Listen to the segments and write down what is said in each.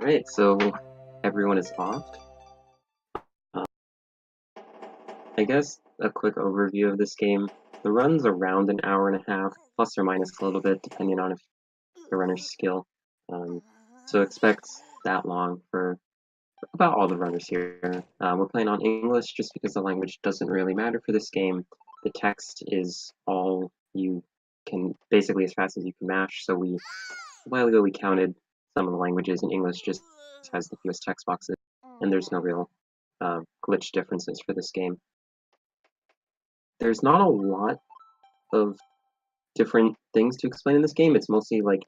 Alright, so everyone is off. I guess a quick overview of this game. The run's around an hour and a half, plus or minus a little bit, depending on if the runner's skill. So expect that long for about all the runners here. We're playing on English just because the language doesn't really matter for this game. The text is all you can, basically as fast as you can mash, so a while ago we counted some of the languages, and English just has the fewest text boxes, and there's no real glitch differences for this game. There's not a lot of different things to explain in this game. It's mostly like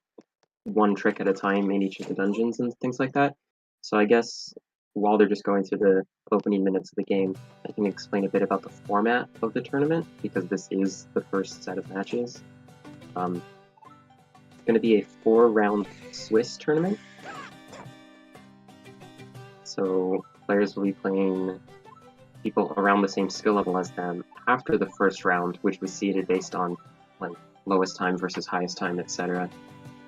one trick at a time in each of the dungeons and things like that. So I guess while they're just going through the opening minutes of the game, I can explain a bit about the format of the tournament, because this is the first set of matches. It's going to be a 4-round Swiss tournament. So players will be playing people around the same skill level as them after the first round, which was seeded based on like lowest time versus highest time, etc.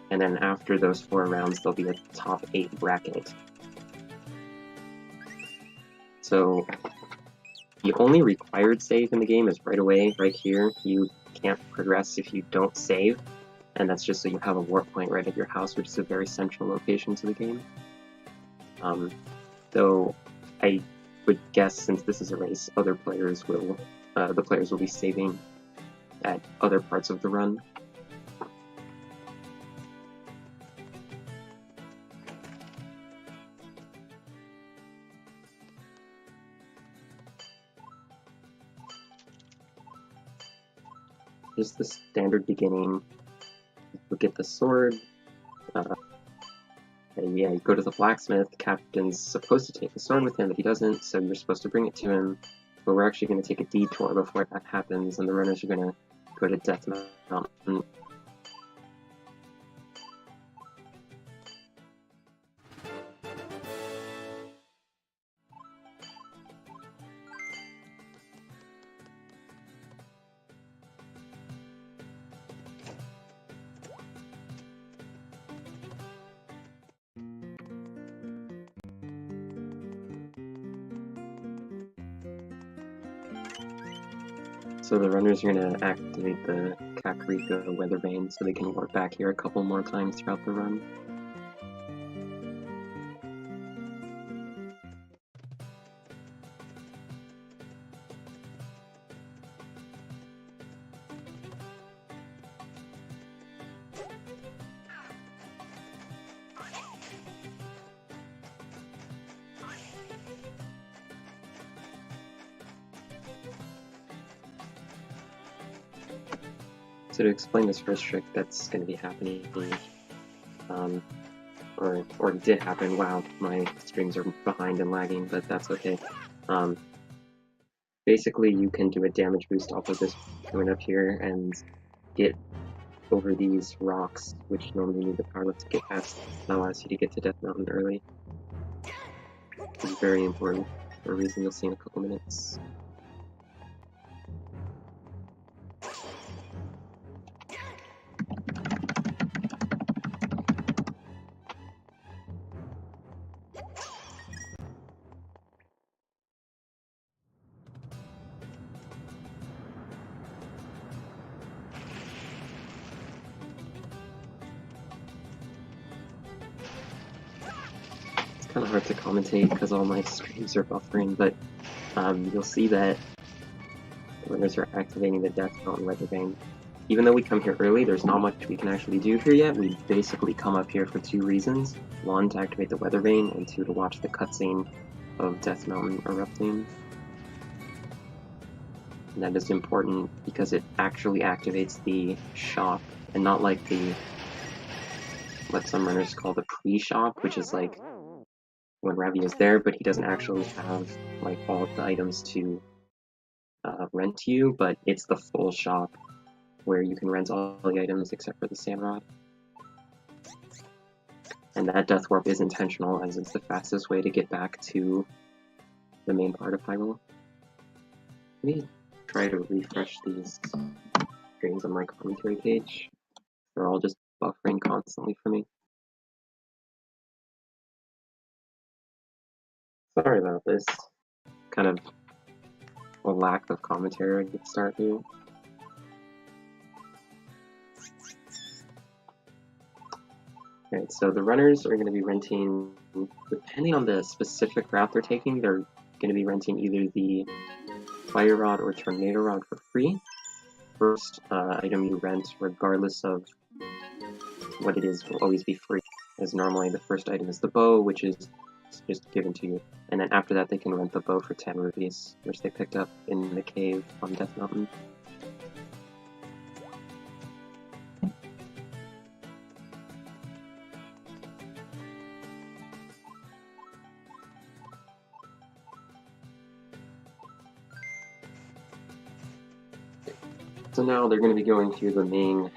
And then after those 4 rounds, there'll be a top 8 bracket. So the only required save in the game is right away, right here. You can't progress if you don't save, and that's just so you have a warp point right at your house, which is a very central location to the game. Though I would guess, since this is a race, other players will, the players will be saving at other parts of the run. Just the standard beginning. You get the sword. And yeah, you go to the blacksmith. The captain's supposed to take the sword with him, but he doesn't, so you're supposed to bring it to him. But we're actually going to take a detour before that happens, and the runners are going to go to Death Mountain. So the runners are going to activate the Kakariko Weather Vane so they can warp back here a couple more times throughout the run. So to explain this first trick that's going to be happening, or did happen, wow, my streams are behind and lagging, but that's okay. Basically, you can do a damage boost off of this point up here and get over these rocks, which normally need the power lift to get past. That allows you to get to Death Mountain early. This is very important for a reason you'll see in a couple minutes. Kind of hard to commentate because all my streams are buffering, but you'll see that the runners are activating the Death Mountain Weather Vane. Even though we come here early, there's not much we can actually do here yet. We basically come up here for 2 reasons. 1, to activate the Weather Vane, and 2, to watch the cutscene of Death Mountain erupting. And that is important because it actually activates the shop, and not like what some runners call the pre-shop, which is like when Ravi is there, but he doesn't actually have like all of the items to rent to you, but it's the full shop where you can rent all the items except for the sand rod. And that death warp is intentional, as it's the fastest way to get back to the main part of Hyrule. Let me try to refresh these screens on my commentary page. They're all just buffering constantly for me. Sorry about this. Kind of a lack of commentary at the start here. Alright, so the runners are going to be renting, depending on the specific route they're taking, they're going to be renting either the Fire Rod or Tornado Rod for free. First item you rent, regardless of what it is, will always be free, as normally the first item is the bow, which is just given to you, and then after that they can rent the bow for 10 rupees, which they picked up in the cave on Death Mountain. So now they're going to be going through the main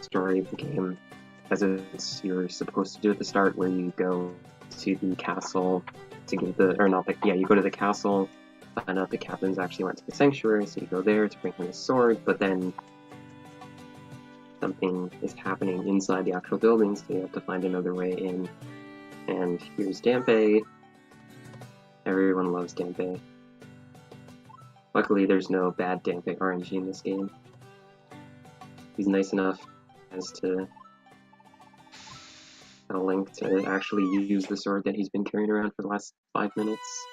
story of the game, as it's you're supposed to do at the start, where you go to the castle to get the, or not the, yeah, you go to the castle, find out the captains actually went to the sanctuary, so you go there to bring him his sword, but then something is happening inside the actual building, so you have to find another way in. And here's Dampe. Everyone loves Dampe. Luckily, there's no bad Dampe RNG in this game. He's nice enough as to have a link to actually use the sword that he's been carrying around for the last 5 minutes.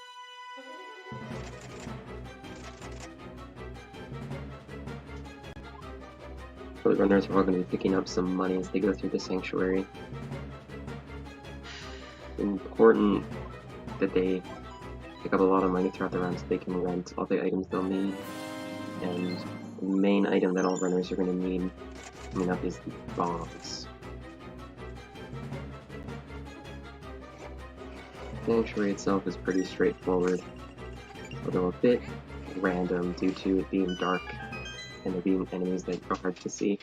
So the runners are all going to be picking up some money as they go through the sanctuary. It's important that they pick up a lot of money throughout the run so they can rent all the items they'll need. And the main item that all runners are going to need coming up is the bombs. The sanctuary itself is pretty straightforward, although a bit random due to it being dark and there being enemies that are hard to see.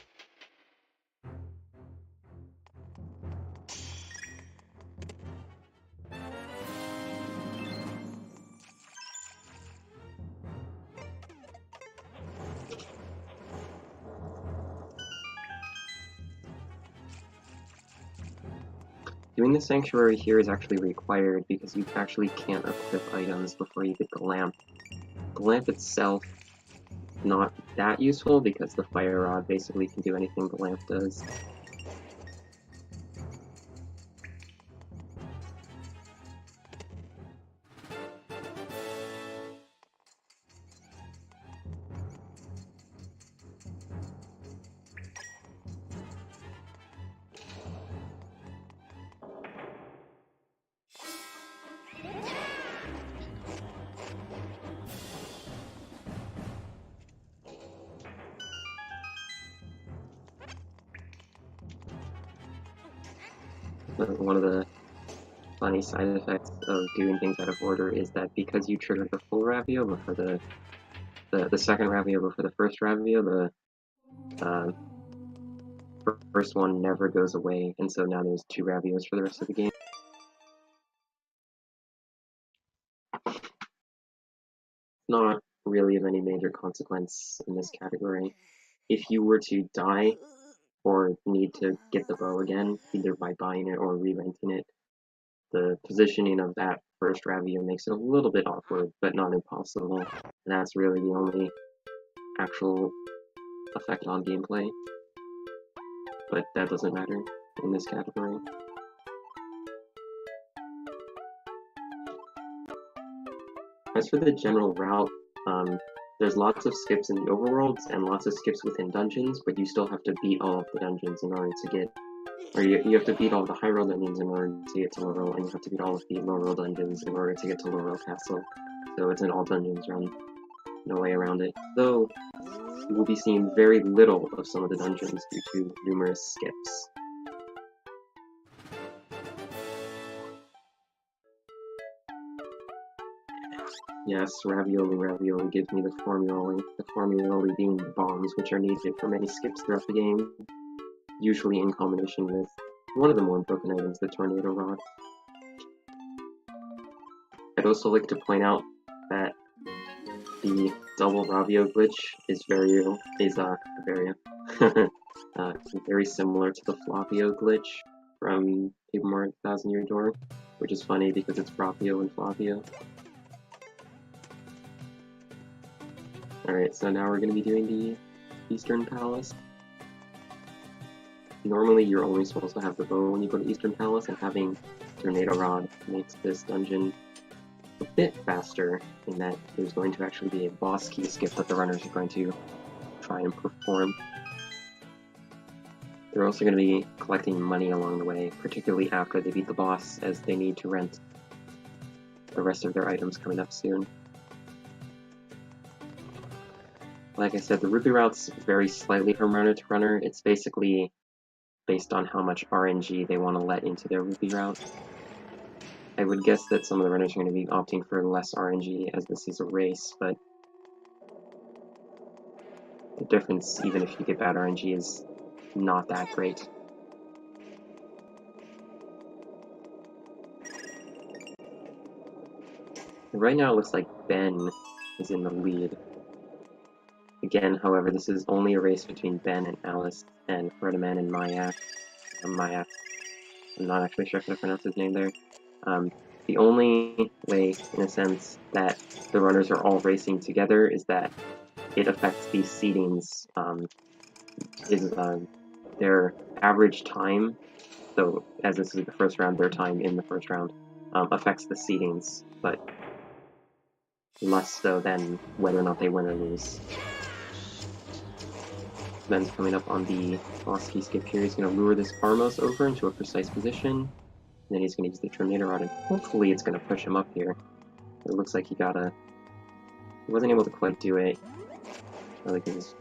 Doing the sanctuary here is actually required because you actually can't equip items before you get the lamp. The lamp itself, not that useful because the fire rod basically can do anything the lamp does. One of the funny side effects of doing things out of order is that because you triggered the full Ravio before the second Ravio before the first Ravio, the first one never goes away, and so now there's 2 Ravios for the rest of the game. Not really of any major consequence in this category. If you were to die or need to get the bow again, either by buying it or re-renting it, the positioning of that first Ravio makes it a little bit awkward, but not impossible. And that's really the only actual effect on gameplay. But that doesn't matter in this category. As for the general route, there's lots of skips in the overworlds and lots of skips within dungeons, but you still have to beat all of the dungeons in order to get, or you have to beat all the high roll dungeons in order to get to low roll, and you have to beat all of the low roll dungeons in order to get to low roll castle. So it's an all dungeons run, no way around it. Though you will be seeing very little of some of the dungeons due to numerous skips. Yes, ravioli gives me the formuloli being the bombs, which are needed for many skips throughout the game, usually in combination with one of the more broken items, the Tornado Rod. I'd also like to point out that the double Ravio glitch is very similar to the Floppio glitch, from Paper Mario 1000 Year Door, which is funny because it's Froppio and Floppio. Alright, so now we're going to be doing the Eastern Palace. Normally you're only supposed to have the bow when you go to Eastern Palace, and having Tornado Rod makes this dungeon a bit faster in that there's going to actually be a boss key skip that the runners are going to try and perform. They're also going to be collecting money along the way, particularly after they beat the boss, as they need to rent the rest of their items coming up soon. Like I said, the rupee route's very slightly from runner to runner. It's basically based on how much RNG they want to let into their rupee route. I would guess that some of the runners are going to be opting for less RNG as this is a race, but the difference, even if you get bad RNG, is not that great. Right now it looks like Ben is in the lead. Again, however, this is only a race between Ben and Alice and Herreteman and Miakx. Miakx. I'm not actually sure if I pronounced his name there. The only way, in a sense, that the runners are all racing together is that it affects the seedings, their average time, so as this is the first round, their time in the first round, affects the seedings, but less so than whether or not they win or lose. Ben's coming up on the boss key skip here. He's going to lure this Armos over into a precise position, and then he's going to use the Tornado Rod, and hopefully it's going to push him up here. It looks like he wasn't able to quite do it. I like his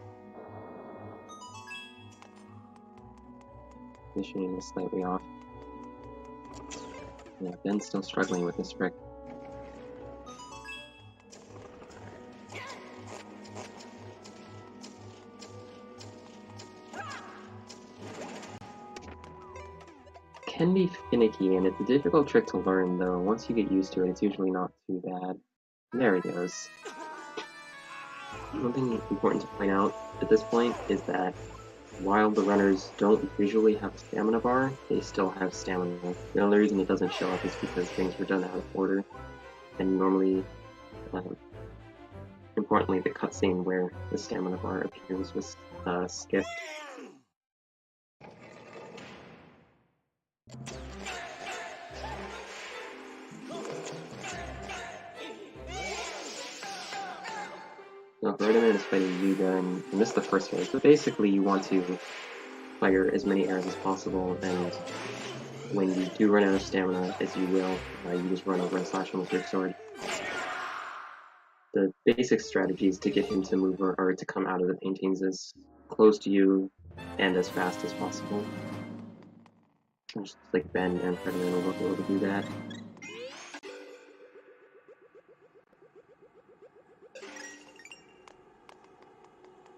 positioning was slightly off. Yeah, Ben's still struggling with this trick. Can be finicky, and it's a difficult trick to learn, though. Once you get used to it, it's usually not too bad. There he goes. One thing important to point out at this point is that while the runners don't visually have a stamina bar, they still have stamina. The only reason it doesn't show up is because things were done out of order, and normally, importantly, the cutscene where the stamina bar appears was skipped. So Herreteman is fighting Yuga, and this is the first phase, but basically you want to fire as many arrows as possible, and when you do run out of stamina, as you will, you just run over and slash him with your sword. The basic strategies to get him to move or to come out of the paintings as close to you and as fast as possible. Just like Ben and Herreteman will be able to do that.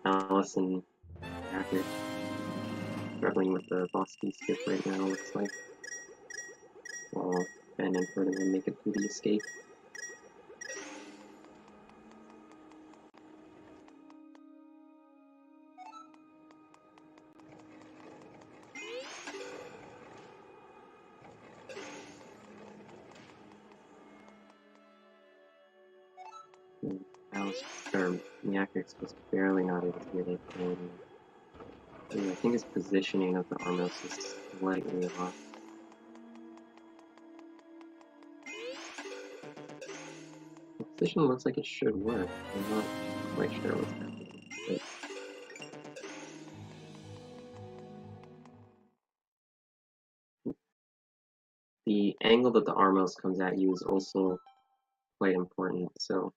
Alice and Miakx struggling with the boss key skip right now, looks like. While Ben and Herreteman make it through the escape. Miakx was barely not able to get it, and I think his positioning of the Armos is slightly off. The position looks like it should work. I'm not quite sure what's happening, but the angle that the Armos comes at you is also quite important, so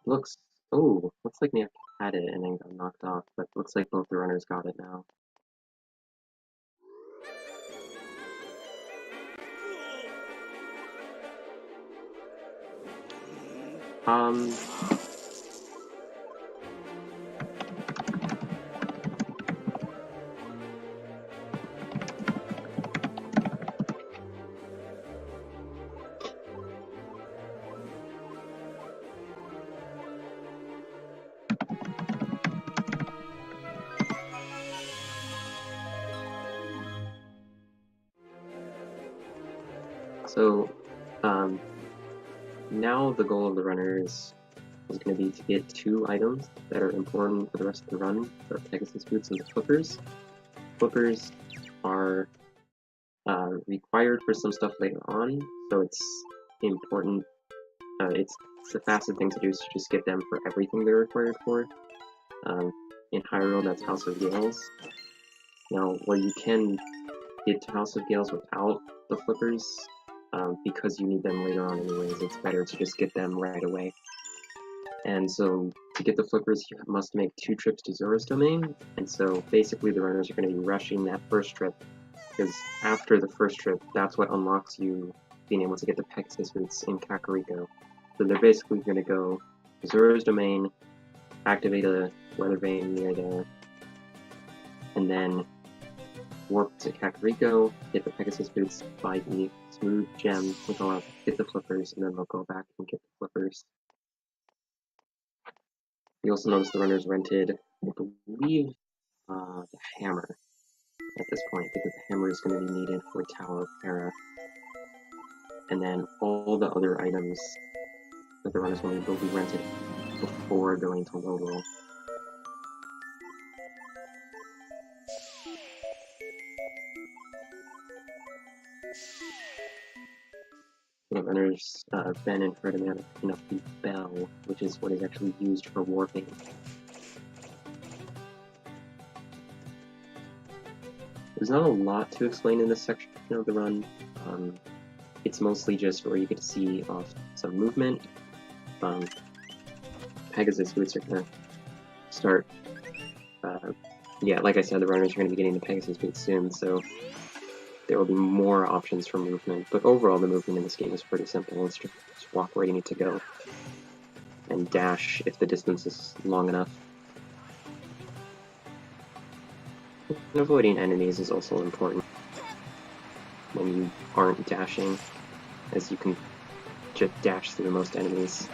looks like Miakx had it and then got knocked off, but looks like both the runners got it now. So, now the goal of the runners is going to be to get 2 items that are important for the rest of the run, the Pegasus boots and the flippers. Flippers are required for some stuff later on, so it's important. It's the fastest thing to do is to just get them for everything they're required for. In Hyrule, that's House of Gales. Now, where you can get to House of Gales without the flippers, because you need them later on anyways, it's better to just get them right away. And so, to get the flippers, you must make 2 trips to Zora's Domain, and so basically the runners are going to be rushing that first trip, because after the first trip, that's what unlocks you being able to get the Pegasus boots in Kakariko. So they're basically going to go to Zora's Domain, activate a weather vane near there, and then warp to Kakariko, get the Pegasus boots, buy the smooth gem, which will get the flippers, and then they'll go back and get the flippers. You also notice the runners rented, I believe, the hammer at this point, because the hammer is going to be needed for Tower of Hera. And then all the other items that the runners will need will be rented before going to Lolo. The runners, Ben and Herreteman, are picking up the bell, which is what is actually used for warping. There's not a lot to explain in this section of the run. It's mostly just where you get to see some movement. Pegasus boots are going to start. Yeah, like I said, the runners are going to be getting the Pegasus boots soon, so there will be more options for movement. But overall, the movement in this game is pretty simple. It's just walk where you need to go, and dash if the distance is long enough. And avoiding enemies is also important when you aren't dashing, as you can just dash through most enemies.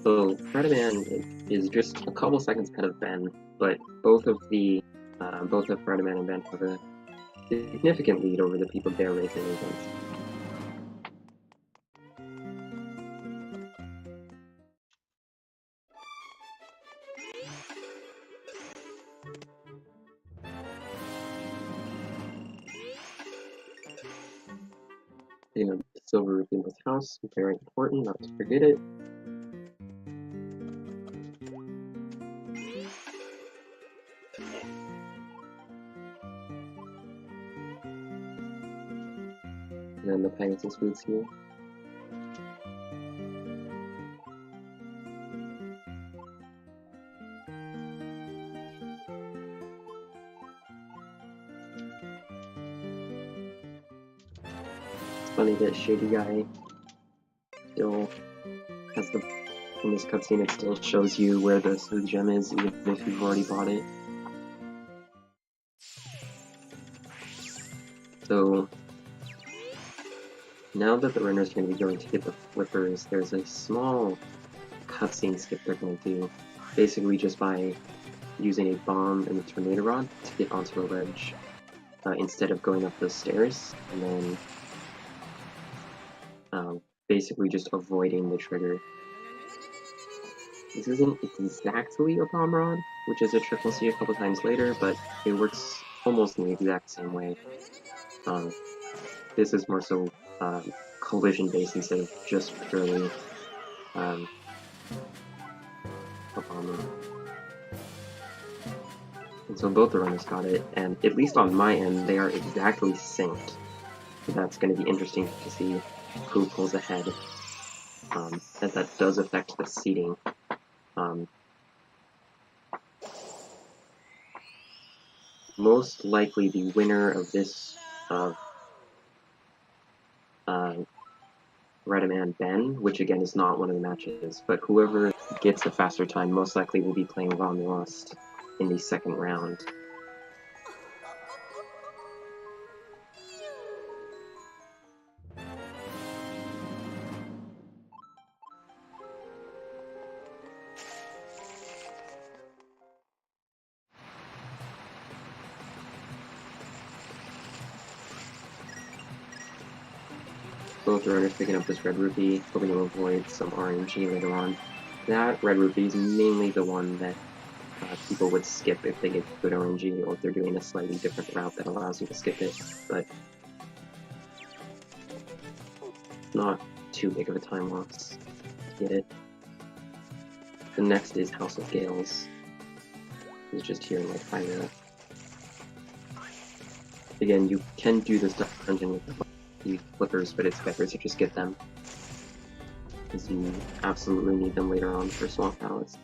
So Herreteman is just a couple seconds ahead of Ben, but both of Herreteman and Ben have a significant lead over the people they're racing against. The silver roof in this house, very important, not to forget it. And then the Pegasus boots here. It's funny that Shady Guy still has in this cutscene, it still shows you where the smooth gem is, even if you've already bought it. So, now that the runners are going to be going to get the flippers, there's a small cutscene skip they're going to do, basically just by using a bomb and a tornado rod to get onto a ledge, instead of going up the stairs, and then basically just avoiding the trigger. This isn't exactly a bomb rod, which is a trick we'll see a couple times later, but it works almost in the exact same way. This is more so collision-based instead of just purely a bomb rod. And so both the runners got it, and at least on my end, they are exactly synced. So that's going to be interesting to see who pulls ahead, as that does affect the seeding. Most likely the winner of this Herreteman Ben, which again is not one of the matches, but whoever gets the faster time most likely will be playing Ron Rust in the second round. both runners picking up this red rupee, hoping to avoid some RNG later on. That red rupee is mainly the one that people would skip if they get good RNG, or if they're doing a slightly different route that allows you to skip it, but not too big of a time loss to get it. The next is House of Gales. It's just here in like Hyrule. Again, you can do this dungeon with the flippers, but it's better to just get them, because you absolutely need them later on for Swamp Palace.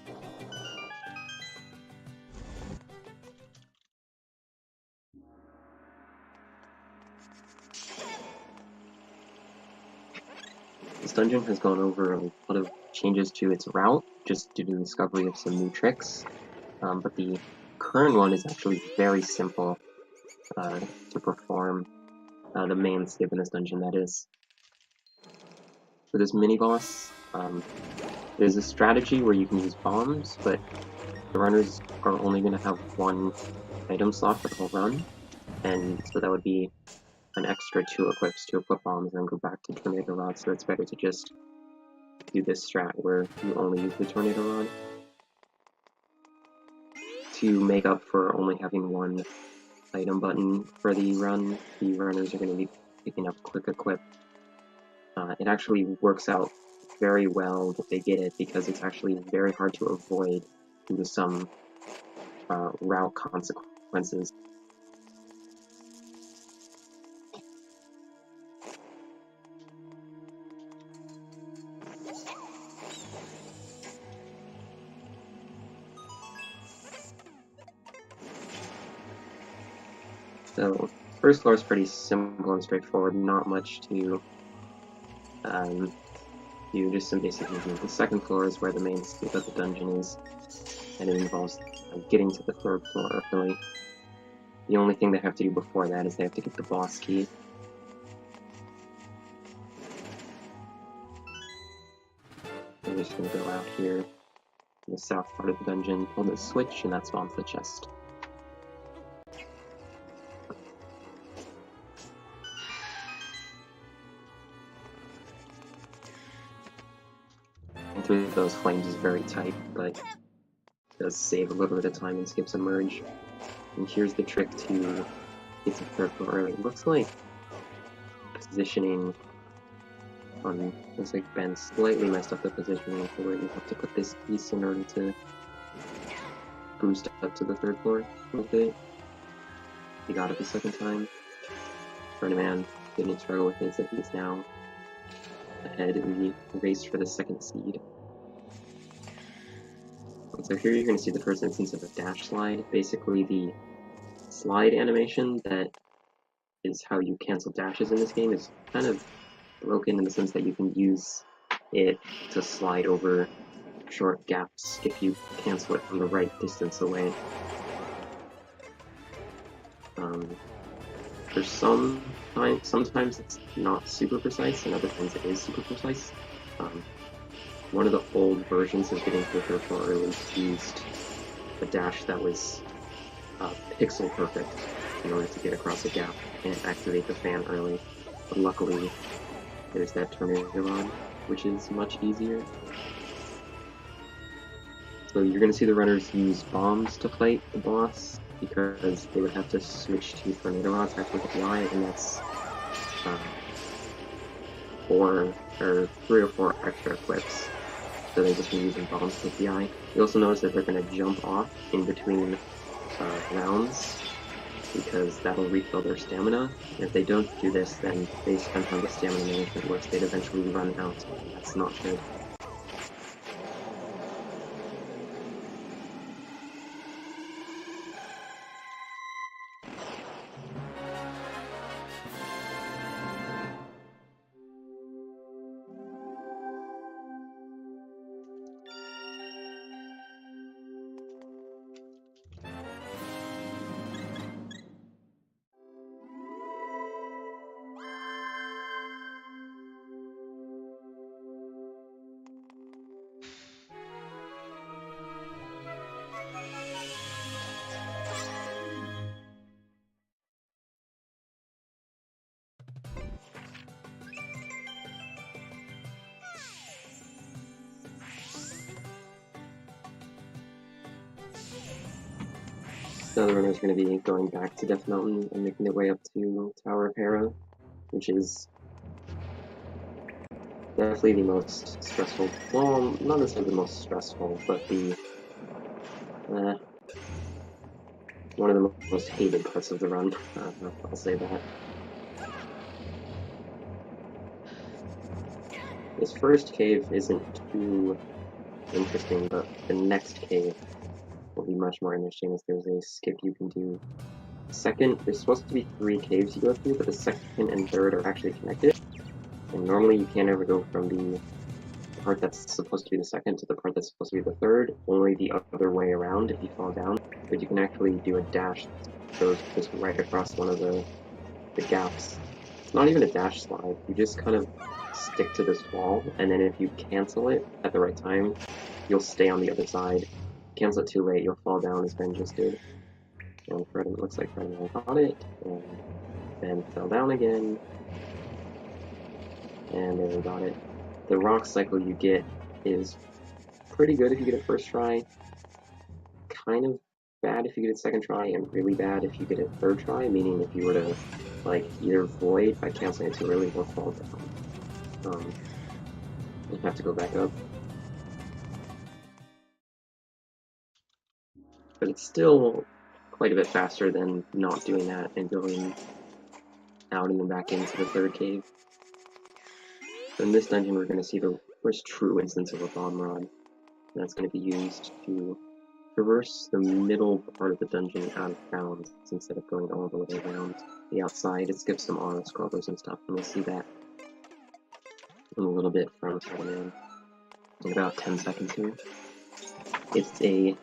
This dungeon has gone over a lot of changes to its route, just due to the discovery of some new tricks, but the current one is actually very simple to perform, the main skip in this dungeon, that is. For this mini-boss, there's a strategy where you can use bombs, but the runners are only going to have one item slot for the whole run, and so that would be an extra 2 equips to equip bombs and then go back to Tornado Rod, so it's better to just do this strat where you only use the Tornado Rod. To make up for only having one item button for the run, the runners are going to be picking up Quick Equip. It actually works out very well that they get it, because it's actually very hard to avoid due to some route consequences. So, first floor is pretty simple and straightforward, not much to do, just some basic movement. The second floor is where the main scope of the dungeon is, and it involves getting to the third floor early. The only thing they have to do before that is they have to get the boss key. I'm just going to go out here in the south part of the dungeon, pull the switch, and that spawns the chest. And through those flames is very tight, but does save a little bit of time and skips a merge. And here's the trick to get to the third floor early. It looks like positioning on, looks like Ben slightly messed up the positioning for where you have to put this piece in order to boost up to the third floor with it. He got it the second time. Herreteman didn't struggle with it, so he's now ahead in the race for the second seed. And so here you're going to see the first instance of a dash slide. Basically, the slide animation that is how you cancel dashes in this game is kind of broken in the sense that you can use it to slide over short gaps if you cancel it from the right distance away. Sometimes it's not super precise, and other times it is super precise. One of the old versions of getting to the third floor early used a dash that was pixel perfect in order to get across a gap and activate the fan early. But luckily, there's that Tornado Rod, which is much easier. So you're going to see the runners use bombs to fight the boss, because they would have to switch to Tornado Rods after the PI, and that's 3 or 4 extra equips. So they're just using bombs to PI. You also notice that they're going to jump off in between rounds, because that'll refill their stamina. And if they don't do this, then based on how the stamina management works, they'd eventually run out. That's not good. The other runners are going to be going back to Death Mountain and making their way up to Tower of Hera, which is definitely the most stressful. Well, not necessarily the most stressful, but the one of the most hated parts of the run. I'll say that. This first cave isn't too interesting, but the next cave will be much more interesting as there's a skip you can do. Second, there's supposed to be 3 caves you go through, but the second and third are actually connected. And normally you can't ever go from the part that's supposed to be the second to the part that's supposed to be the third, only the other way around if you fall down. But you can actually do a dash that goes just right across one of the gaps. It's not even a dash slide, you just kind of stick to this wall, and then if you cancel it at the right time, you'll stay on the other side. Cancel it too late, you'll fall down as Ben just did. And Fred, it looks like Fred got it, and Ben fell down again. And there we got it. The rock cycle you get is pretty good if you get it first try, kind of bad if you get it second try, and really bad if you get it third try, meaning if you were to like either void by canceling it too early or fall down. You have to go back up. But it's still quite a bit faster than not doing that and going out and then back into the third cave. So in this dungeon, we're going to see the first true instance of a bomb rod. And that's going to be used to traverse the middle part of the dungeon out of bounds instead of going all the way around the outside. It skips some auto scrubbers and stuff, and we'll see that in a little bit from Herreteman in about 10 seconds here. It's a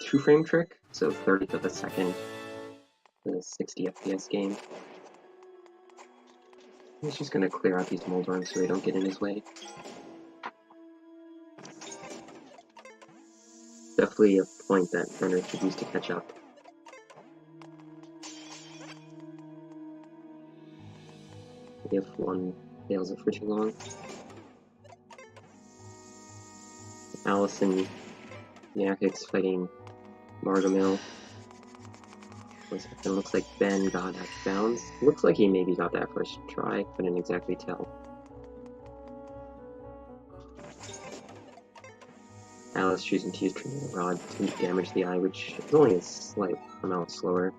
2-frame trick, so 30th of a second, the 60 FPS game. He's just going to clear out these Moldorms so they don't get in his way. Definitely a point that runners should use to catch up. If one fails it for too long. Alice and Miakx fighting Margamil. It looks like Ben got out of bounds. Looks like he maybe got that first try, couldn't exactly tell. Alice choosing to use Tornado Rod to damage the eye, which is only a slight amount slower.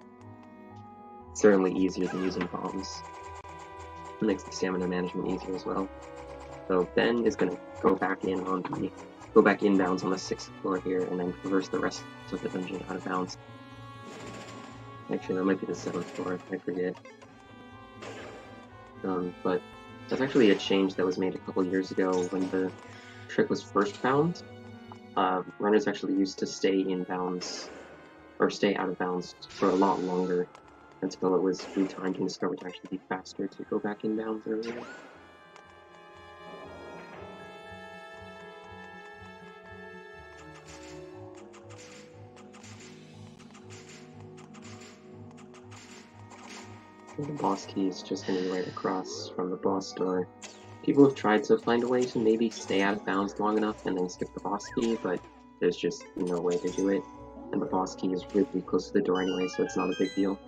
Certainly easier than using bombs. It makes the stamina management easier as well. So Ben is going to go back inbounds on the 6th floor here, and then traverse the rest of the dungeon out of bounds. Actually, that might be the 7th floor, I forget. But that's actually a change that was made a couple years ago when the trick was first found. Runners actually used to stay in bounds, or stay out of bounds for a lot longer until it was retimed and discovered to actually be faster to go back in bounds earlier. The boss key is just going to be right across from the boss door. People have tried to find a way to maybe stay out of bounds long enough and then skip the boss key, but there's just no way to do it. And the boss key is really close to the door anyway, so it's not a big deal.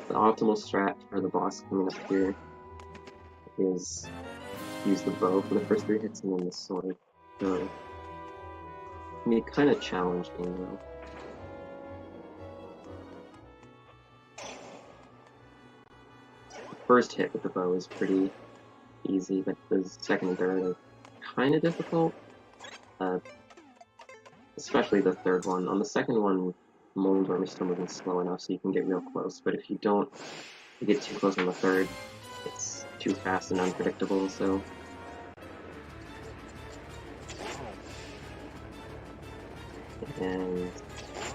The optimal strat for the boss coming up here is use the bow for the first 3 hits and then the sword. I mean, kind of challenging though. The first hit with the bow is pretty easy, but the second and third are kind of difficult. Especially the third one. On the second one, Moldorm is still moving slow enough so you can get real close, but if you get too close on the third, it's too fast and unpredictable, so... And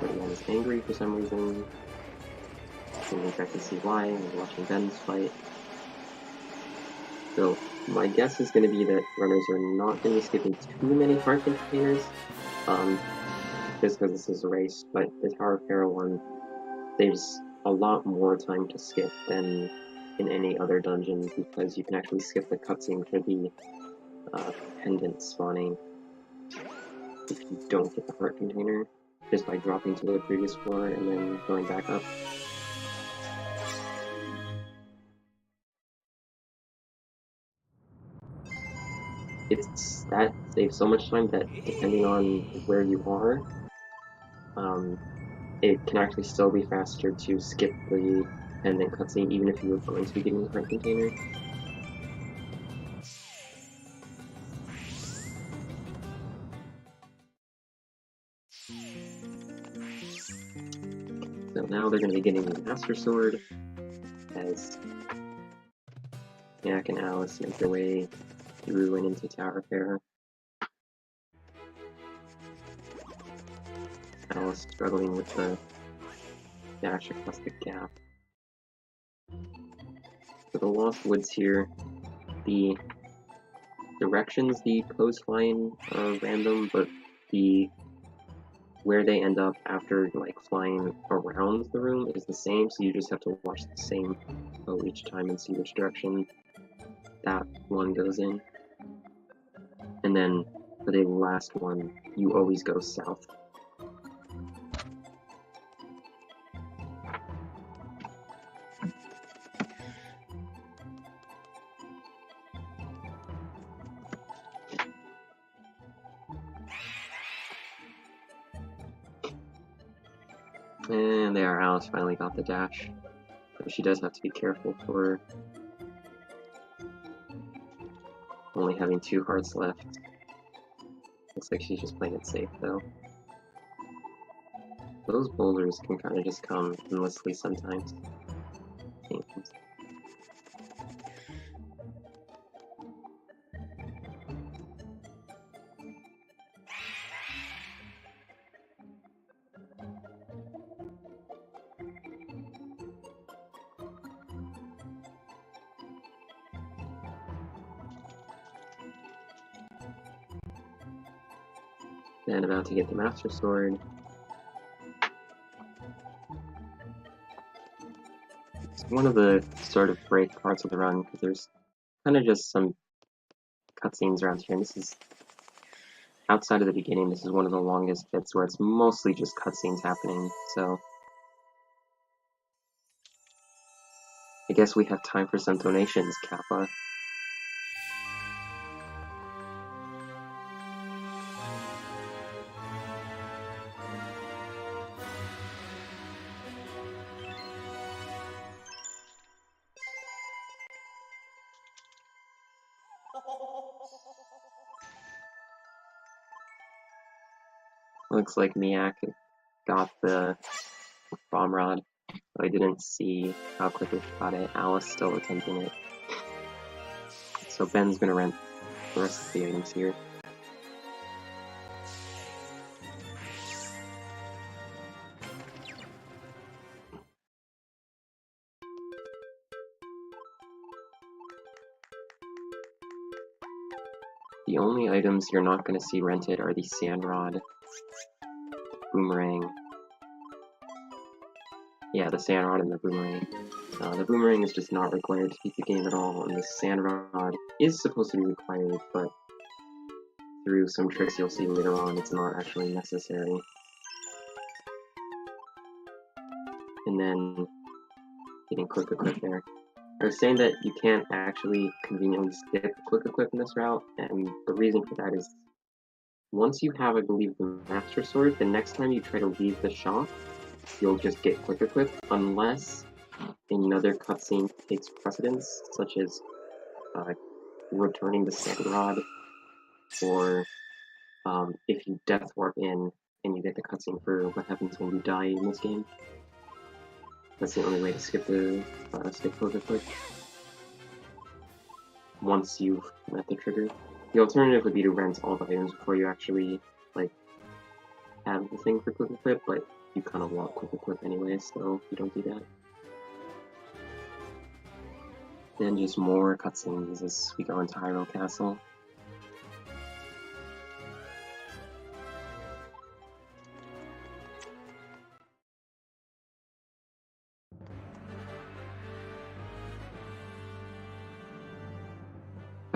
everyone is angry for some reason. I don't think I can see why. I'm watching Ben's fight. So my guess is going to be that runners are not going to be skipping too many hard containers, just because this is a race. But the Tower of Hera one, there's a lot more time to skip than in any other dungeon because you can actually skip the cutscene for the pendant spawning if you don't get the heart container, just by dropping to the previous floor and then going back up. That saves so much time that depending on where you are, it can actually still be faster to skip the pendant cutscene even if you were going to be getting the heart container. So now they're going to be getting the Master Sword as Miakx and Alice make their way through and into Tower Fair. Alice struggling with the dash across the gap. For the Lost Woods here, the directions the coastline are random, but where they end up after like flying around the room is the same, so you just have to watch the same bow each time and see which direction that one goes in. And then for the last one, you always go south. And there, Alice finally got the dash. But she does have to be careful for only having 2 hearts left. Looks like she's just playing it safe, though. Those boulders can kind of just come endlessly sometimes. Seems. And about to get the Master Sword. It's one of the sort of break parts of the run, because there's kind of just some cutscenes around here, and this is, outside of the beginning, this is one of the longest bits where it's mostly just cutscenes happening, so I guess we have time for some donations, Kappa. Looks like Miakx got the bomb rod, though I didn't see how quickly she got it. Alice still attempting it. So Ben's gonna rent the rest of the items here. The only items you're not going to see rented are the sand rod, boomerang. Yeah, the sand rod and the boomerang. The boomerang is just not required to beat the game at all, and the sand rod is supposed to be required, but through some tricks you'll see later on, it's not actually necessary. And then getting quick equip there. I was saying that you can't actually conveniently skip quick equip in this route, and the reason for that is once you have, I believe, the Master Sword, the next time you try to leave the shop, you'll just get quick equip, unless another cutscene takes precedence, such as returning the sand rod, or if you death warp in and you get the cutscene for what happens when you die in this game. That's the only way to skip the quick equip. Once you've met the trigger. The alternative would be to rent all the items before you actually, like, have the thing for quick equip, but you kind of want quick equip anyway, so you don't do that. Then just more cutscenes as we go into Hyrule Castle.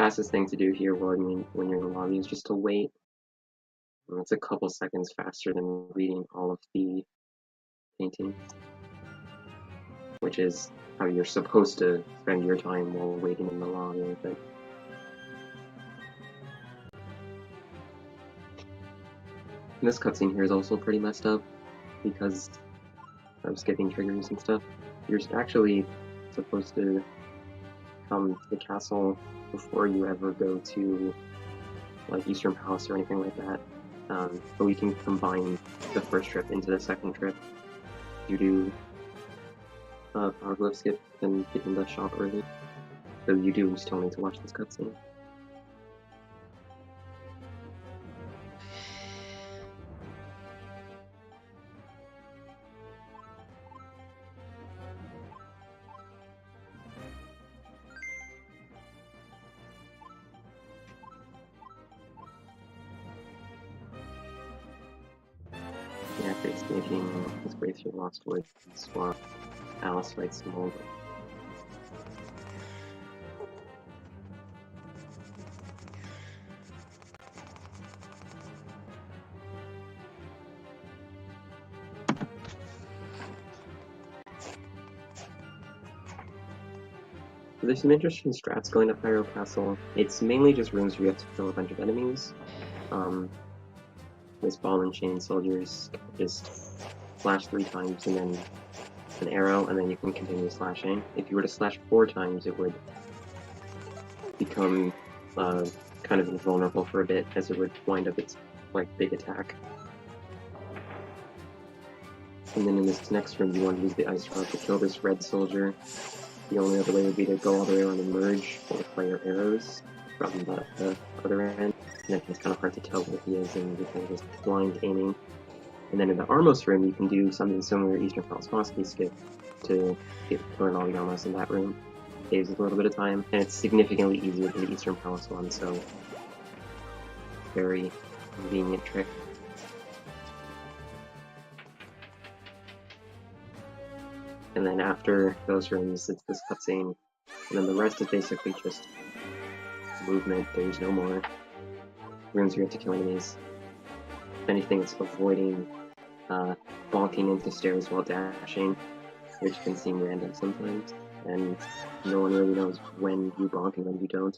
fastest thing to do here when you're in the lobby is just to wait. It's a couple seconds faster than reading all of the paintings, which is how you're supposed to spend your time while waiting in the lobby. But this cutscene here is also pretty messed up because of skipping triggers and stuff. You're actually supposed to come to the castle before you ever go to like Eastern Palace or anything like that. But we can combine the first trip into the second trip. You do power glove skip and get in the shop early. So you do still need to watch this cutscene. Miakx making his way through Lost Woods while Alice writes some over. There's some interesting strats going to Pyro Castle. It's mainly just rooms where you have to kill a bunch of enemies. This ball and chain soldiers just slash 3 times and then an arrow, and then you can continue slashing. If you were to slash 4 times, it would become kind of invulnerable for a bit, as it would wind up its big attack. And then in this next room, you want to use the ice rod to kill this red soldier. The only other way would be to go all the way around and merge or fire arrows from the other end. And then it's kind of hard to tell where he is, and you can just blind aiming. And then in the Armos room, you can do something similar to Eastern Palace Philosophy skip to get killing all the Armos in that room. Saves a little bit of time, and it's significantly easier than the Eastern Palace one, so very convenient trick. And then after those rooms, it's this cutscene, and then the rest is basically just movement. There's no more rooms where you have to kill enemies. If anything, it's avoiding bonking into stairs while dashing, which can seem random sometimes, and no one really knows when you bonk and when you don't.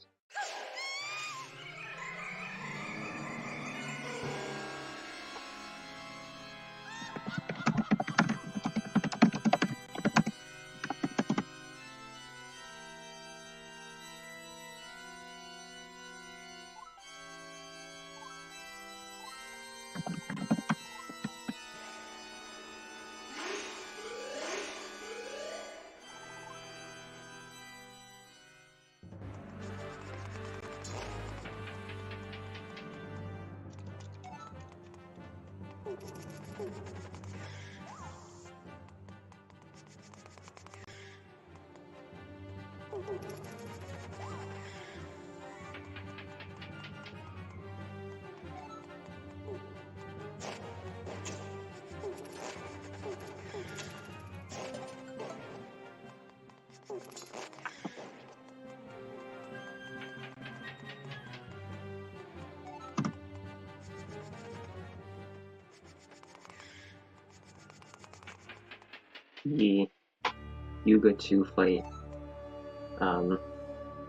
The Yuga 2 fight,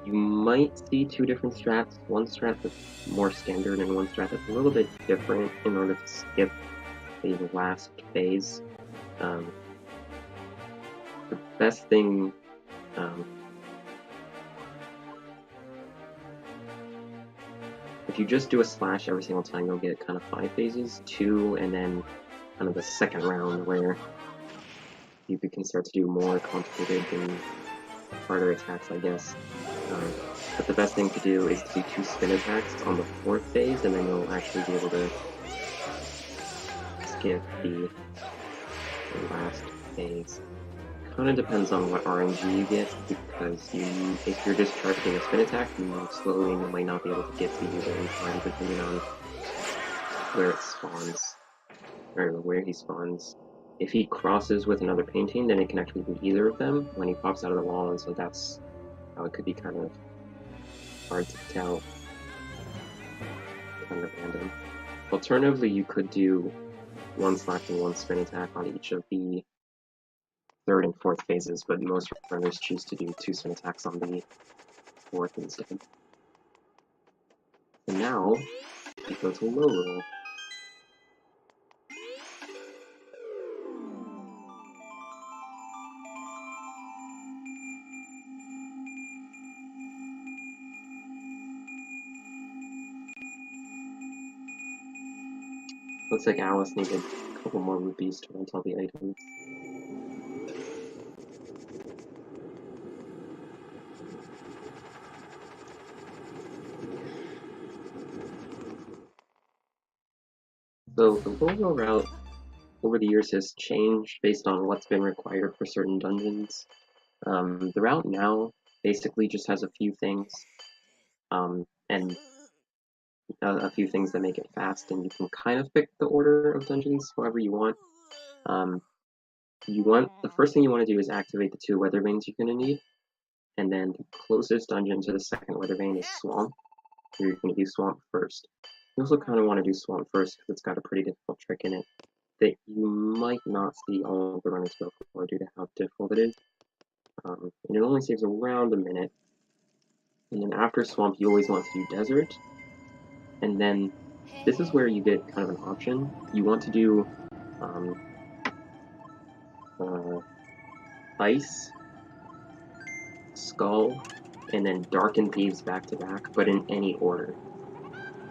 you might see 2 different strats. One strat that's more standard and one strat that's a little bit different in order to skip the last phase. The best thing, if you just do a slash every single time, you'll get kind of 5 phases, 2, and then kind of the second round where you can start to do more complicated and harder attacks, I guess. But the best thing to do is to do 2 spin attacks on the 4th phase, and then you'll actually be able to skip the last phase. Kind of depends on what RNG you get, because if you're just charging a spin attack, you move slowly and you might not be able to get to Yuga in time, depending on where it spawns, or where he spawns. If he crosses with another painting, then it can actually be either of them when he pops out of the wall, and so that's how it could be kind of hard to tell. Kind of random. Alternatively, you could do one slash and one spin attack on each of the third and fourth phases, but most runners choose to do two spin attacks on the fourth instead. And now, we go to low roll. Looks like Alice needed a couple more rupees to rent all the items. So the low route over the years has changed based on what's been required for certain dungeons. The route now basically just has a few things, and a few things that make it fast, and you can kind of pick the order of dungeons however you want. The first thing you want to do is activate the two weather vanes you're going to need, and then the closest dungeon to the second weather vane is Swamp. So you're going to do Swamp first. You also kind of want to do Swamp first because it's got a pretty difficult trick in it that you might not see all of the runners go for due to how difficult it is. And it only saves around a minute. And then after Swamp, you always want to do Desert. And then this is where you get kind of an option. You want to do Ice, Skull, and then Dark and Thieves back to back, but in any order.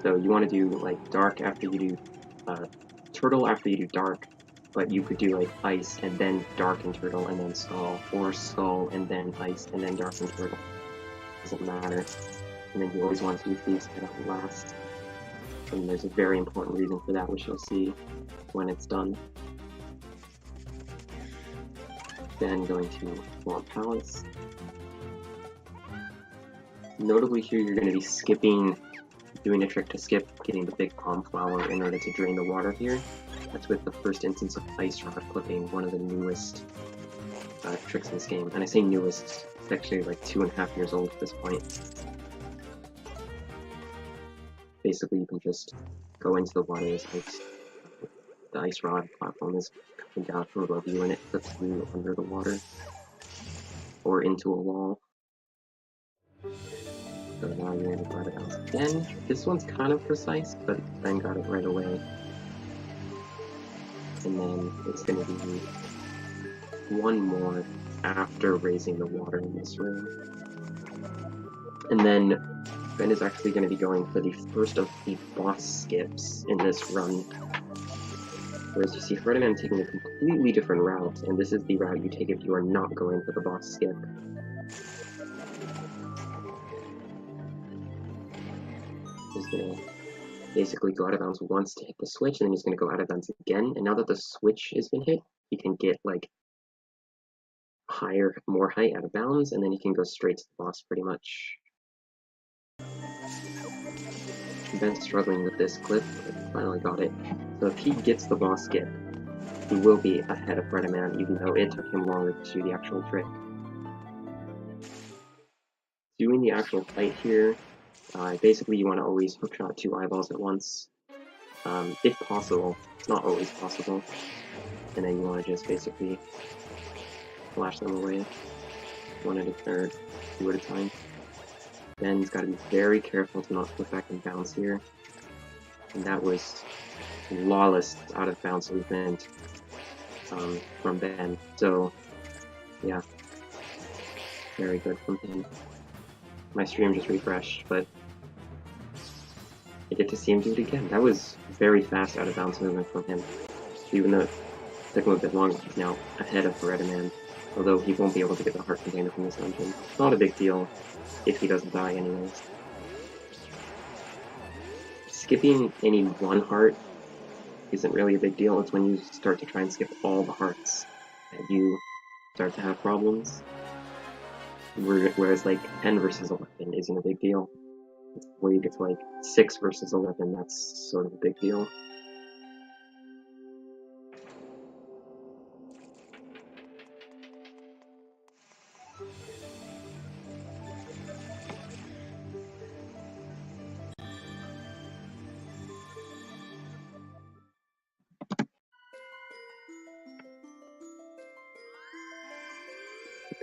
So you want to do like Dark after you do Turtle after you do Dark, but you could do like Ice and then Dark and Turtle and then Skull, or Skull and then Ice and then Dark and Turtle. Doesn't matter. And then you always want to do Thieves head out last. And there's a very important reason for that, which you'll see when it's done. Then going to Swamp Palace. Notably here, you're going to be doing a trick to skip getting the big palm flower in order to drain the water here. That's with the first instance of Ice Rod clipping, one of the newest tricks in this game. And I say newest, it's actually like 2.5 years old at this point. Basically, you can just go into the water as the Ice Rod platform is coming down from above you and it clips you under the water or into a wall. So now you're going to grab it out again. This one's kind of precise, but Ben got it right away. And then it's going to be one more after raising the water in this room. And then Ben is actually going to be going for the first of the boss skips in this run. Whereas you see Herreteman taking a completely different route, and this is the route you take if you are not going for the boss skip. He's going to basically go out of bounds once to hit the switch, and then he's going to go out of bounds again, and now that the switch has been hit, he can get like more height out of bounds, and then he can go straight to the boss pretty much. Ben's struggling with this clip, but finally got it. So if he gets the boss skip, he will be ahead of Herreteman, even though it took him longer to do the actual trick. Doing the actual fight here, basically you want to always hookshot 2 eyeballs at once. If possible, it's not always possible. And then you want to just basically flash them away, one at a third, 2 at a time. Ben's got to be very careful to not flip back and bounce here. And that was lawless out of bounds movement from Ben. So, yeah, very good from him. My stream just refreshed, but I get to see him do it again. That was very fast out of bounds movement from him. Even though it took him a bit longer, he's now ahead of Herreteman. Although he won't be able to get the heart container from this dungeon. It's not a big deal if he doesn't die anyways. Skipping any one heart isn't really a big deal. It's when you start to try and skip all the hearts that you start to have problems. Whereas like 10 versus 11 isn't a big deal. Where you get to like 6 versus 11, that's sort of a big deal.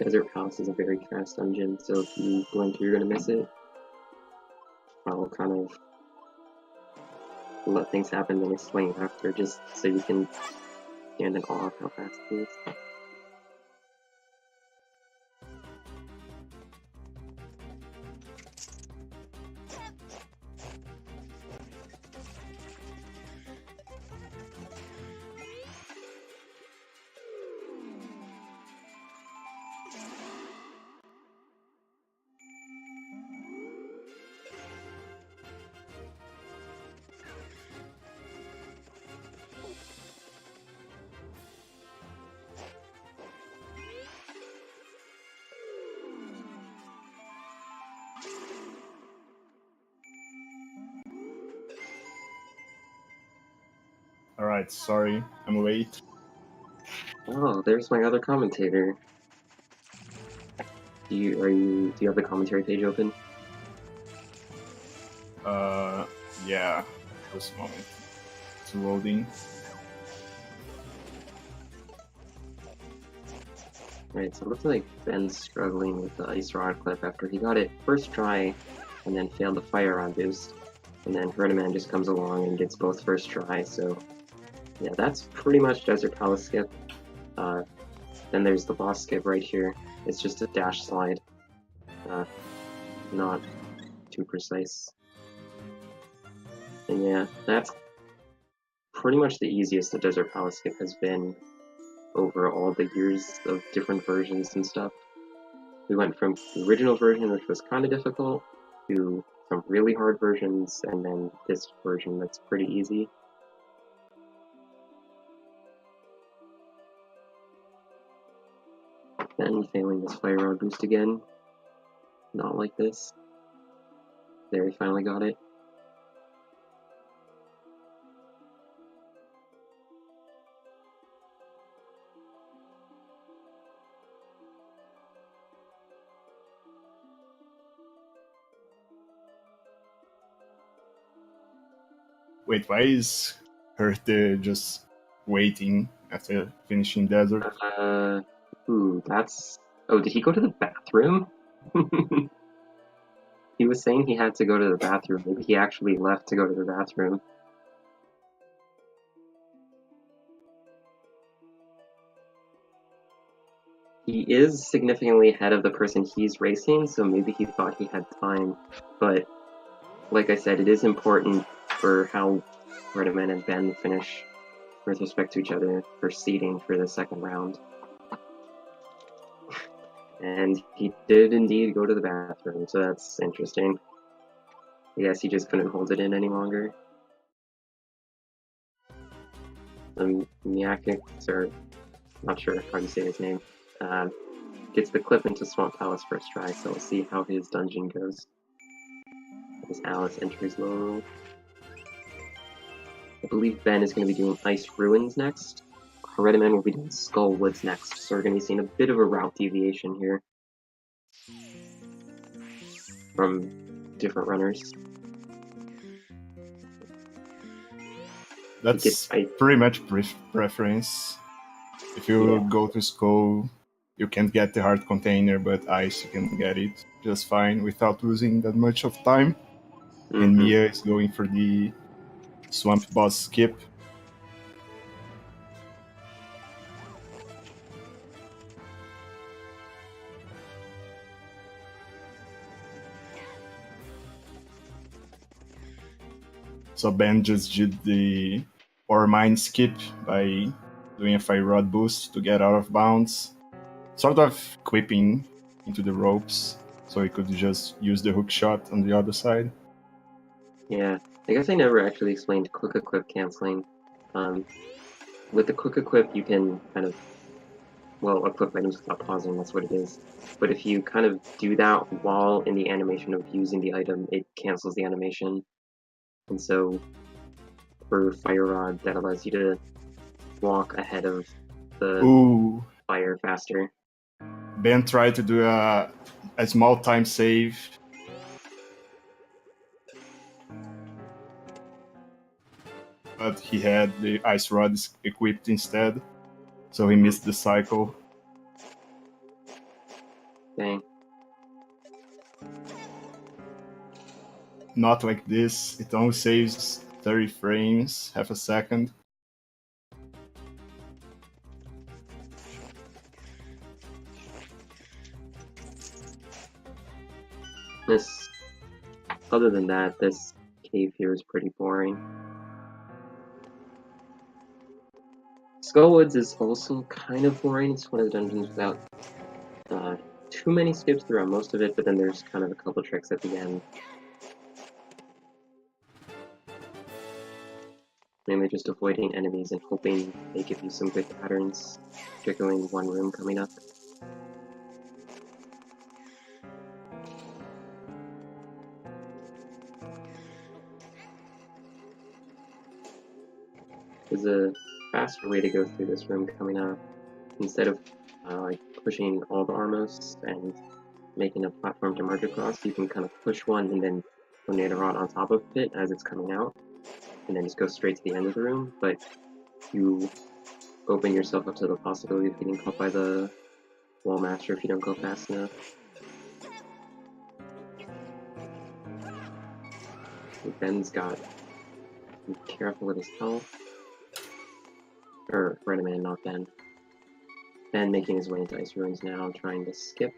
Desert Palace is a very fast dungeon, so if you blink, you're gonna miss it. I'll kind of let things happen and explain after, just so you can stand in awe of how fast it is. Alright, sorry, I'm late. Oh, there's my other commentator. Do you have the commentary page open? Yeah, just a moment. It's loading. Right, so it looks like Ben's struggling with the Ice Rod clip after he got it first try and then failed the Fire Rod boost. And then Herreteman just comes along and gets both first try, so yeah, that's pretty much Desert Palace skip. Then there's the boss skip right here. It's just a dash slide. Not too precise. And yeah, that's pretty much the easiest the Desert Palace skip has been over all the years of different versions and stuff. We went from the original version, which was kind of difficult, to some really hard versions, and then this version that's pretty easy. Then failing this Fire Rod boost again. Not like this. There, he finally got it. Wait, why is Herthe just waiting after finishing Desert? That's... Oh, did he go to the bathroom? He was saying he had to go to the bathroom. Maybe he actually left to go to the bathroom. He is significantly ahead of the person he's racing, so maybe he thought he had time. But, like I said, it is important for how Herreteman and Ben finish with respect to each other for seeding for the second round. And he did indeed go to the bathroom, so that's interesting. I guess he just couldn't hold it in any longer. Miakx, or not sure how you say his name, gets the clip into Swamp Palace first try, so we'll see how his dungeon goes. As Alice enters low. I believe Ben is going to be doing Ice Ruins next. Herreteman will be doing Skull Woods next, so we're going to be seeing a bit of a route deviation here from different runners. That's pretty much preference. If you go to Skull, you can't get the hard container, but Ice you can get it just fine without losing that much of time. And Mia is going for the Swamp Boss skip. So Ben just did the Ore Mine skip by doing a Fire Rod boost to get out of bounds. Sort of quipping into the ropes, so he could just use the hook shot on the other side. Yeah, I guess I never actually explained quick equip canceling. With the quick equip, you can kind of, well, equip items without pausing, that's what it is. But if you kind of do that while in the animation of using the item, it cancels the animation. And so for Fire Rod, that allows you to walk ahead of the fire faster. Ben tried to do a small time save. But he had the Ice Rod equipped instead, so he missed the cycle. Okay. Not like this. It only saves 30 frames, half a second. This, other than that, this cave here is pretty boring. Skullwoods is also kind of boring. It's one of the dungeons without too many skips throughout most of it, but then there's kind of a couple tricks at the end. Mainly just avoiding enemies and hoping they give you some good patterns, particularly in one room coming up. There's a faster way to go through this room coming up. Instead of like pushing all the armos and making a platform to merge across, you can kind of push one and then tornado rod on top of it as it's coming out, and then just go straight to the end of the room, but you open yourself up to the possibility of getting caught by the wall master if you don't go fast enough. Ben's got... Be careful with his health. Or, Herreteman, not Ben. Ben making his way into Ice Ruins now, trying to skip.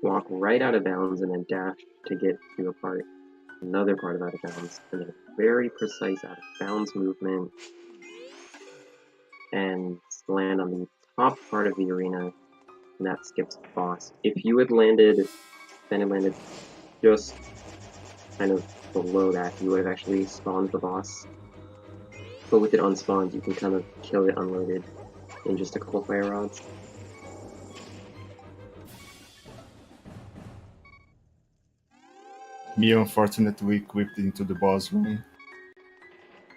Walk right out of bounds and then dash to get to a part, another part of out of bounds, and then very precise out of bounds movement, and land on the top part of the arena, and that skips the boss. If you had landed, Ben had landed just kind of below that, you would have actually spawned the boss. But with it unspawned, you can kind of kill it unloaded in just a couple fire rods. Me unfortunately whipped into the boss room.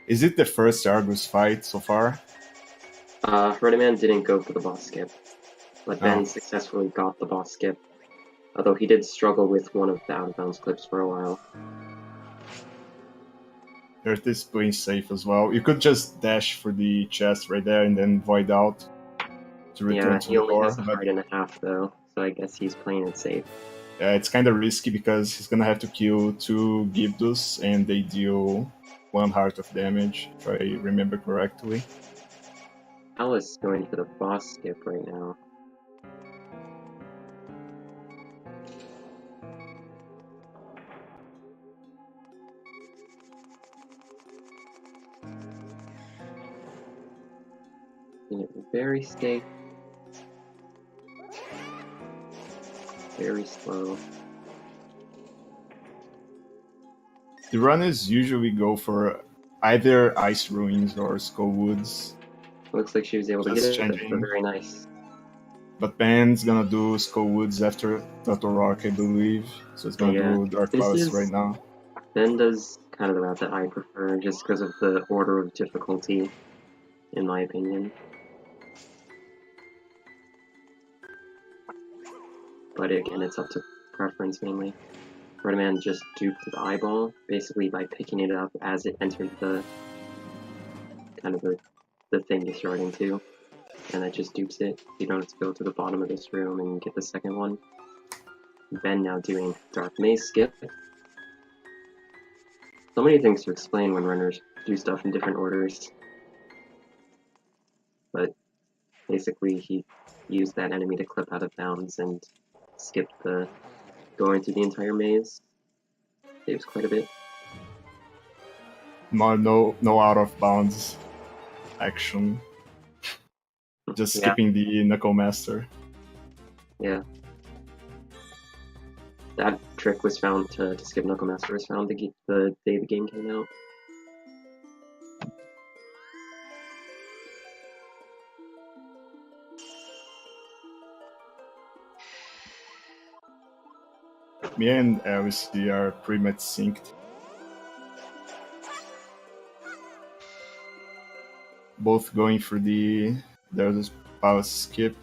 Is it the first Argus fight so far? Herreteman didn't go for the boss skip, but Ben successfully got the boss skip, although he did struggle with one of the out-of-bounds clips for a while. Earth is playing safe as well. You could just dash for the chest right there and then void out to return to the door. He only has a heart and a half though, so I guess he's playing it safe. Yeah, it's kind of risky because he's gonna have to kill 2 Gibdus and they deal 1 heart of damage, if I remember correctly. Alice going for the boss skip right now. Very safe. Very slow. The runners usually go for either Ice Ruins or Skullwoods. Looks like she was able to Just get it, changing. but very nice. But Ben's gonna do Skullwoods after Turtle Rock, I believe. So it's gonna do Dark Palace right now. Ben does kind of the route that I prefer, just because of the order of difficulty, in my opinion. But again, it's up to preference mainly. Herreteman just duped the eyeball, basically by picking it up as it entered the kind of the thing you're starting to, and that just dupes it. You don't have to go to the bottom of this room and get the second one. Ben now doing Dark Maze skip. So many things to explain when runners do stuff in different orders. But basically he used that enemy to clip out of bounds and skipped the going through the entire maze. Saves quite a bit. No out of bounds action. Just skipping the Knuckle Master. Yeah. That trick was found to skip Knuckle Master was found the day the game came out. Me and Alice are pretty much synced. Both going for there's a palace skip.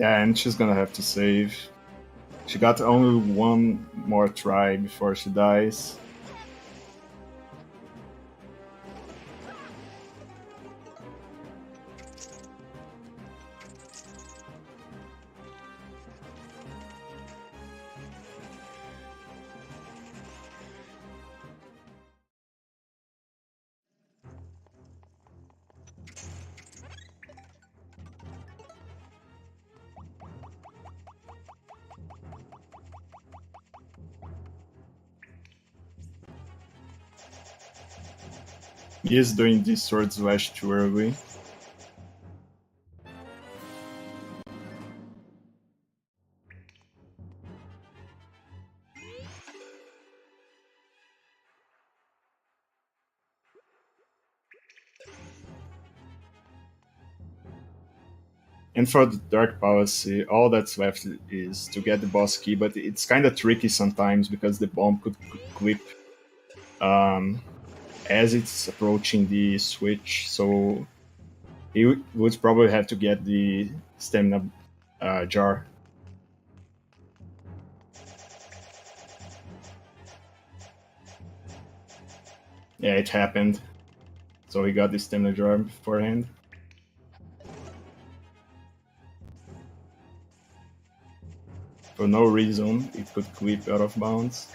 Yeah, and she's gonna have to save. She got only one more try before she dies. He is doing this sword slash too early. And for the Dark Policy, all that's left is to get the boss key, but it's kind of tricky sometimes because the bomb could clip as it's approaching the switch, so he would probably have to get the stamina jar. Yeah, it happened. So he got the stamina jar beforehand. For no reason, it could clip out of bounds.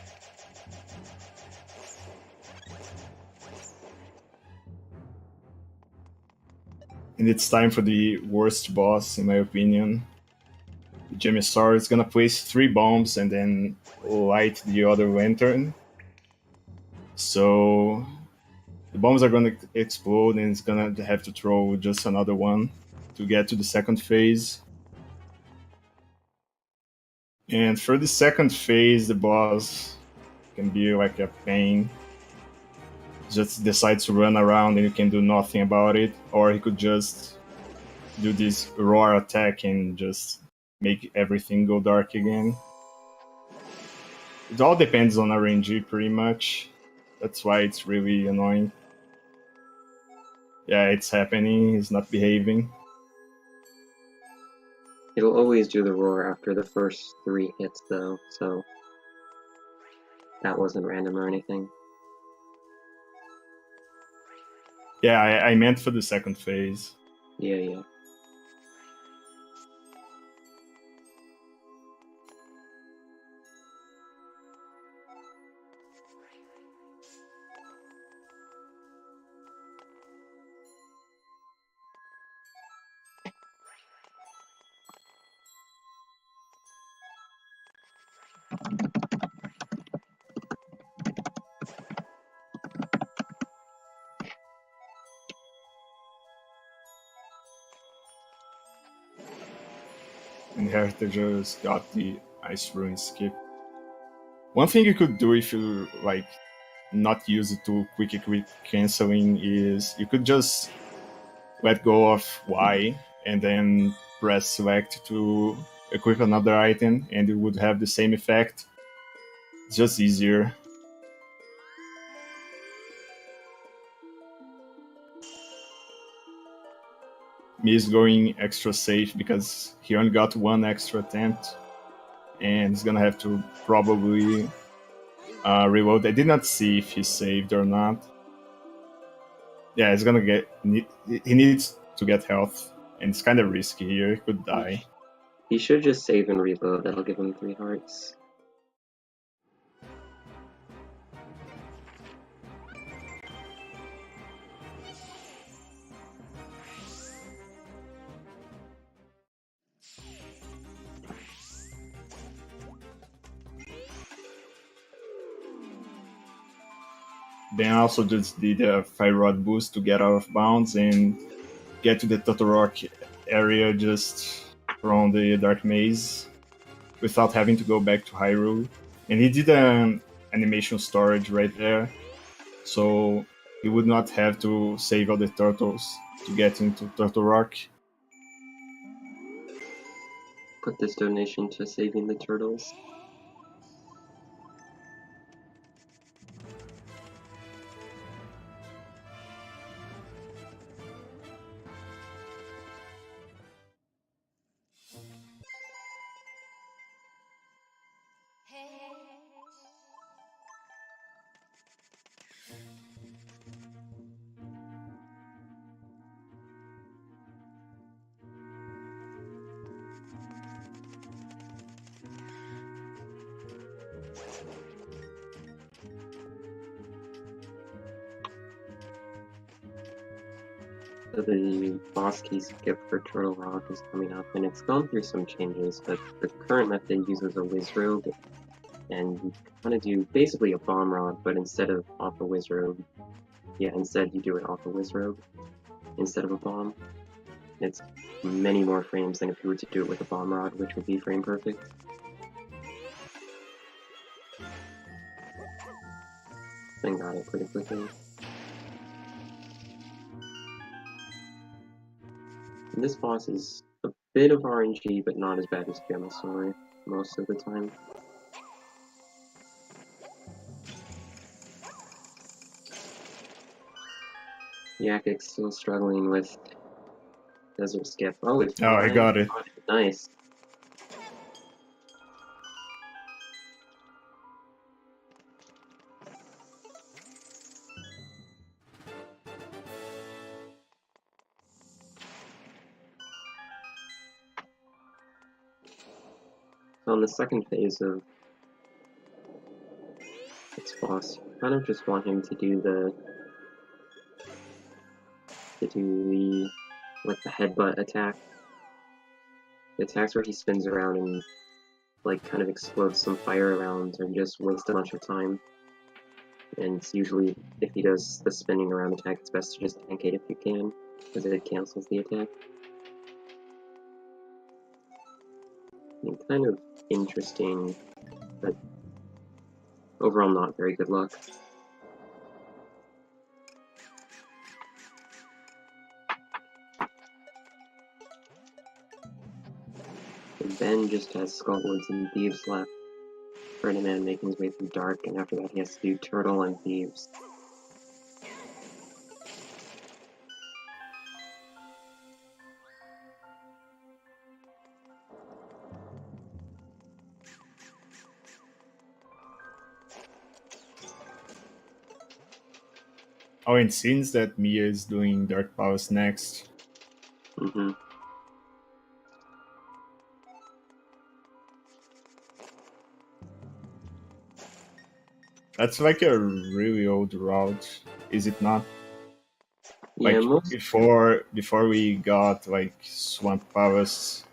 And it's time for the worst boss, in my opinion. The Gemmisar is gonna place 3 bombs and then light the other lantern. So the bombs are gonna explode and it's gonna have to throw just another one to get to the second phase. And for the second phase, the boss can be like a pain. Just decides to run around and you can do nothing about it, or he could just do this roar attack and just make everything go dark again. It all depends on RNG pretty much. That's why it's really annoying. Yeah, it's happening, he's not behaving. It'll always do the roar after the first 3 hits though, so that wasn't random or anything. Yeah, I meant for the second phase. Yeah. And Herreteman just got the Ice Ruin skip. One thing you could do if you like not use it to quick canceling is you could just let go of Y and then press select to equip another item and it would have the same effect. It's just easier. Me is going extra safe because he only got 1 extra attempt and he's gonna have to probably reload. I did not see if he saved or not. Yeah, he's gonna get. He needs to get health, and it's kind of risky here. He could die. He should just save and reload, that'll give him 3 hearts. Then I also just did a Fire Rod boost to get out of bounds and get to the Totorock area just around the Dark Maze without having to go back to Hyrule. And he did an animation storage right there, so he would not have to save all the turtles to get into Totorock. Put this donation to saving the turtles. So the boss key skip for Turtle Rock is coming up, and it's gone through some changes, but the current method uses a Wizrobe, and you kind of do basically a Bomb Rod, but instead of off a Wizrobe, instead you do it off a Wizrobe instead of a bomb. It's many more frames than if you were to do it with a Bomb Rod, which would be frame perfect. And got it pretty quickly. And this boss is a bit of RNG, but not as bad as Gemosaur most of the time. Miakx still struggling with Desert Skip. Oh, it's I got it. Nice. So on the second phase of its boss, you kind of just want him to do the headbutt attack. The attacks where he spins around and like kind of explodes some fire around or just waste a bunch of time. And it's usually, if he does the spinning around attack, it's best to just tank it if you can, because it cancels the attack. And kind of interesting, but overall not very good luck. And Ben just has Skullwoods and Thieves left. Herreteman making his way through Dark, and after that he has to do Turtle and Thieves. Oh, and since that Mia is doing Dark Palace next. Mm-hmm. That's like a really old route, is it not? Yeah, Like before we got like Swamp Palace,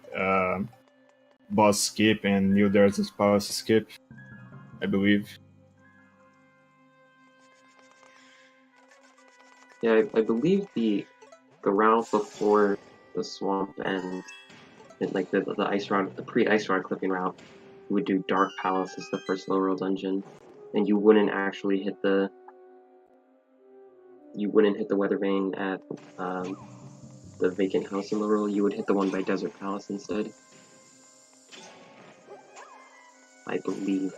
boss skip and New Desert Palace skip, I believe. Yeah, I believe the route before the swamp and like the ice rod, the pre-ice rod clipping route, you would do Dark Palace as the first low roll dungeon, and you wouldn't actually hit the Weather Vane at the vacant house in low roll. You would hit the one by Desert Palace instead, I believe.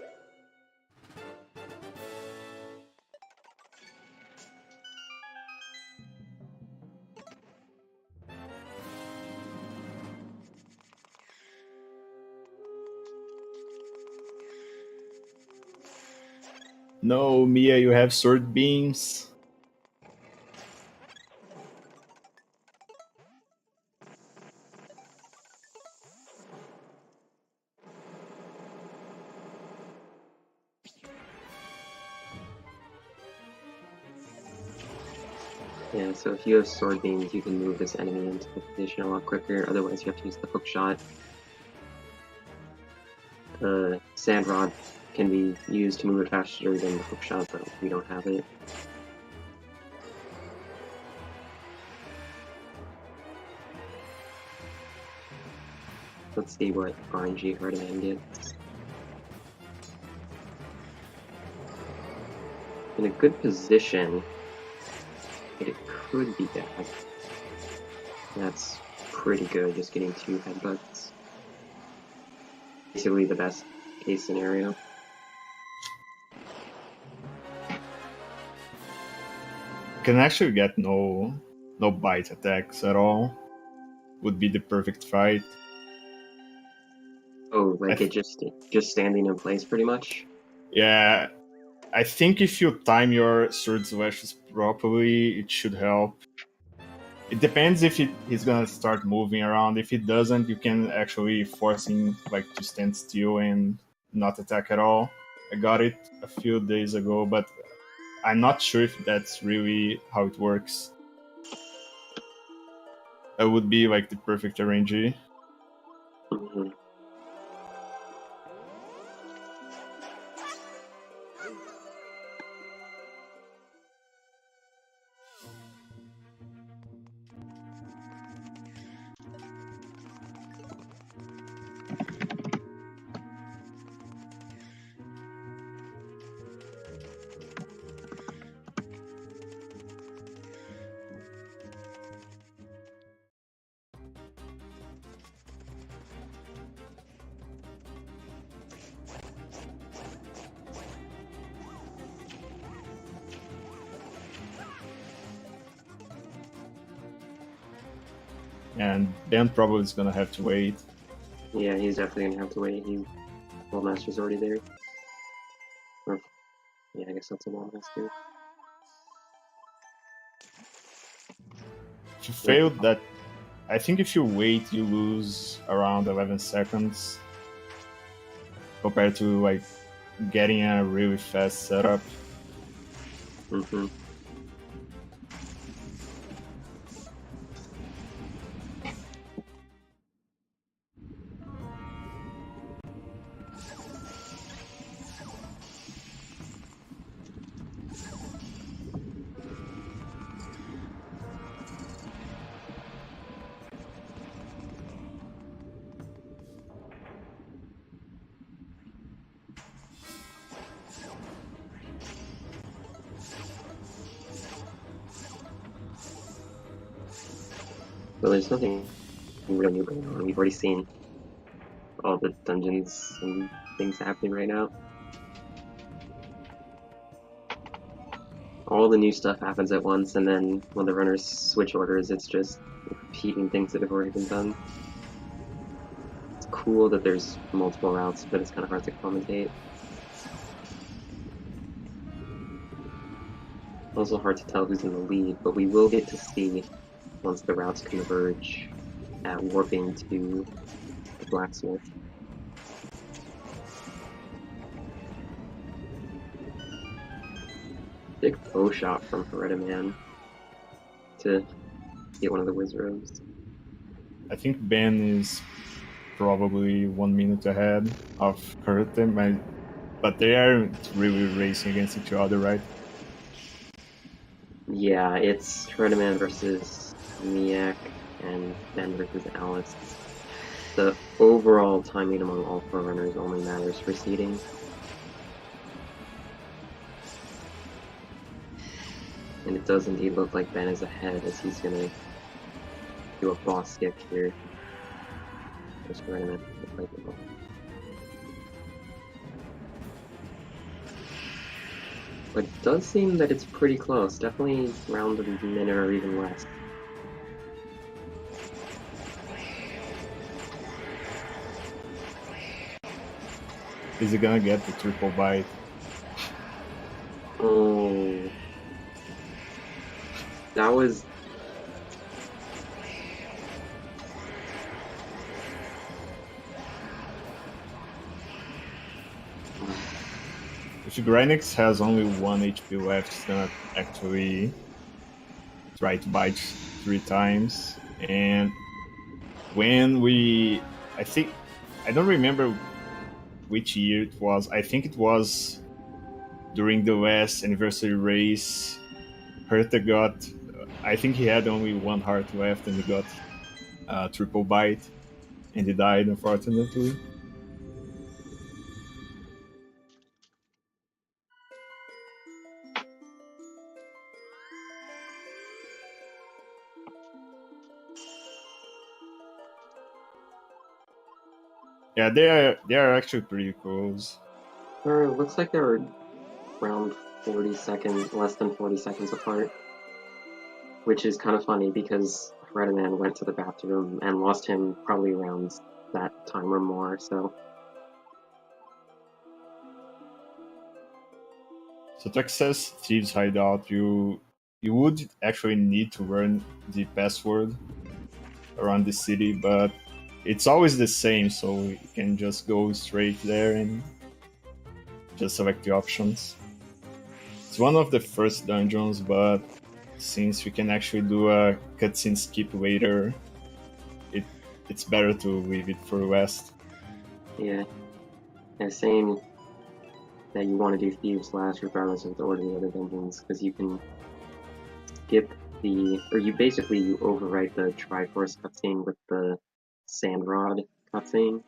No, Mia, you have sword beams. Yeah, so if you have sword beams, you can move this enemy into the position a lot quicker. Otherwise, you have to use the hook shot. The sand rod can be used to move it faster than the hook shot, but we don't have it. Let's see what RNG Herreteman gets. In a good position, but it could be bad. That's pretty good, just getting 2 headbutts. Basically the best case scenario. Can actually get no bite attacks at all. Would be the perfect fight. Oh, like it just standing in place pretty much? Yeah, I think if you time your sword slashes properly, it should help. It depends if he's gonna start moving around. If he doesn't, you can actually force him like to stand still and not attack at all. I got it a few days ago, but I'm not sure if that's really how it works. That would be like the perfect RNG. Mhm. And Ben probably is gonna have to wait. Yeah, he's definitely gonna have to wait. World Master's already there. Or, yeah, I guess that's a World Master. If you fail that, I think if you wait, you lose around 11 seconds compared to like getting a really fast setup. Mm-hmm. But there's nothing really new going on. We've already seen all the dungeons and things happening right now. All the new stuff happens at once, and then when the runners switch orders, it's just repeating things that have already been done. It's cool that there's multiple routes, but it's kind of hard to commentate. Also hard to tell who's in the lead, but we will get to see once the routes converge at warping to the blacksmith. Big bow shot from Herreteman to get one of the wizards. I think Ben is probably 1 minute ahead of Herreteman, but they aren't really racing against each other, right? Yeah, it's Herreteman versus Miakx and Ben versus Alex. The overall timing among all four runners only matters for seeding. And it does indeed look like Ben is ahead as he's gonna do a boss skip here. Just Herreteman. But it does seem that it's pretty close. Definitely around a minute or even less. Is he gonna get the triple bite? Oh. That was... If Grynix has only 1 HP left, he's gonna actually try to bite 3 times. And when I don't remember which year it was. I think it was during the last anniversary race. Herta got, I think he had only 1 heart left and he got a triple bite and he died, unfortunately. Yeah, they are actually pretty close. It looks like they were around 40 seconds, less than 40 seconds apart. Which is kind of funny because Herreteman went to the bathroom and lost him probably around that time or more, so... So to access Thieves' Hideout, you would actually need to learn the password around the city, but it's always the same, so you can just go straight there and just select the options. It's one of the first dungeons, but since we can actually do a cutscene skip later, it's better to leave it for West. Yeah. And saying that you want to do Thieves last regardless of the order of the other dungeons, because you can skip you overwrite the Triforce cutscene with the Sand Rod cutscene,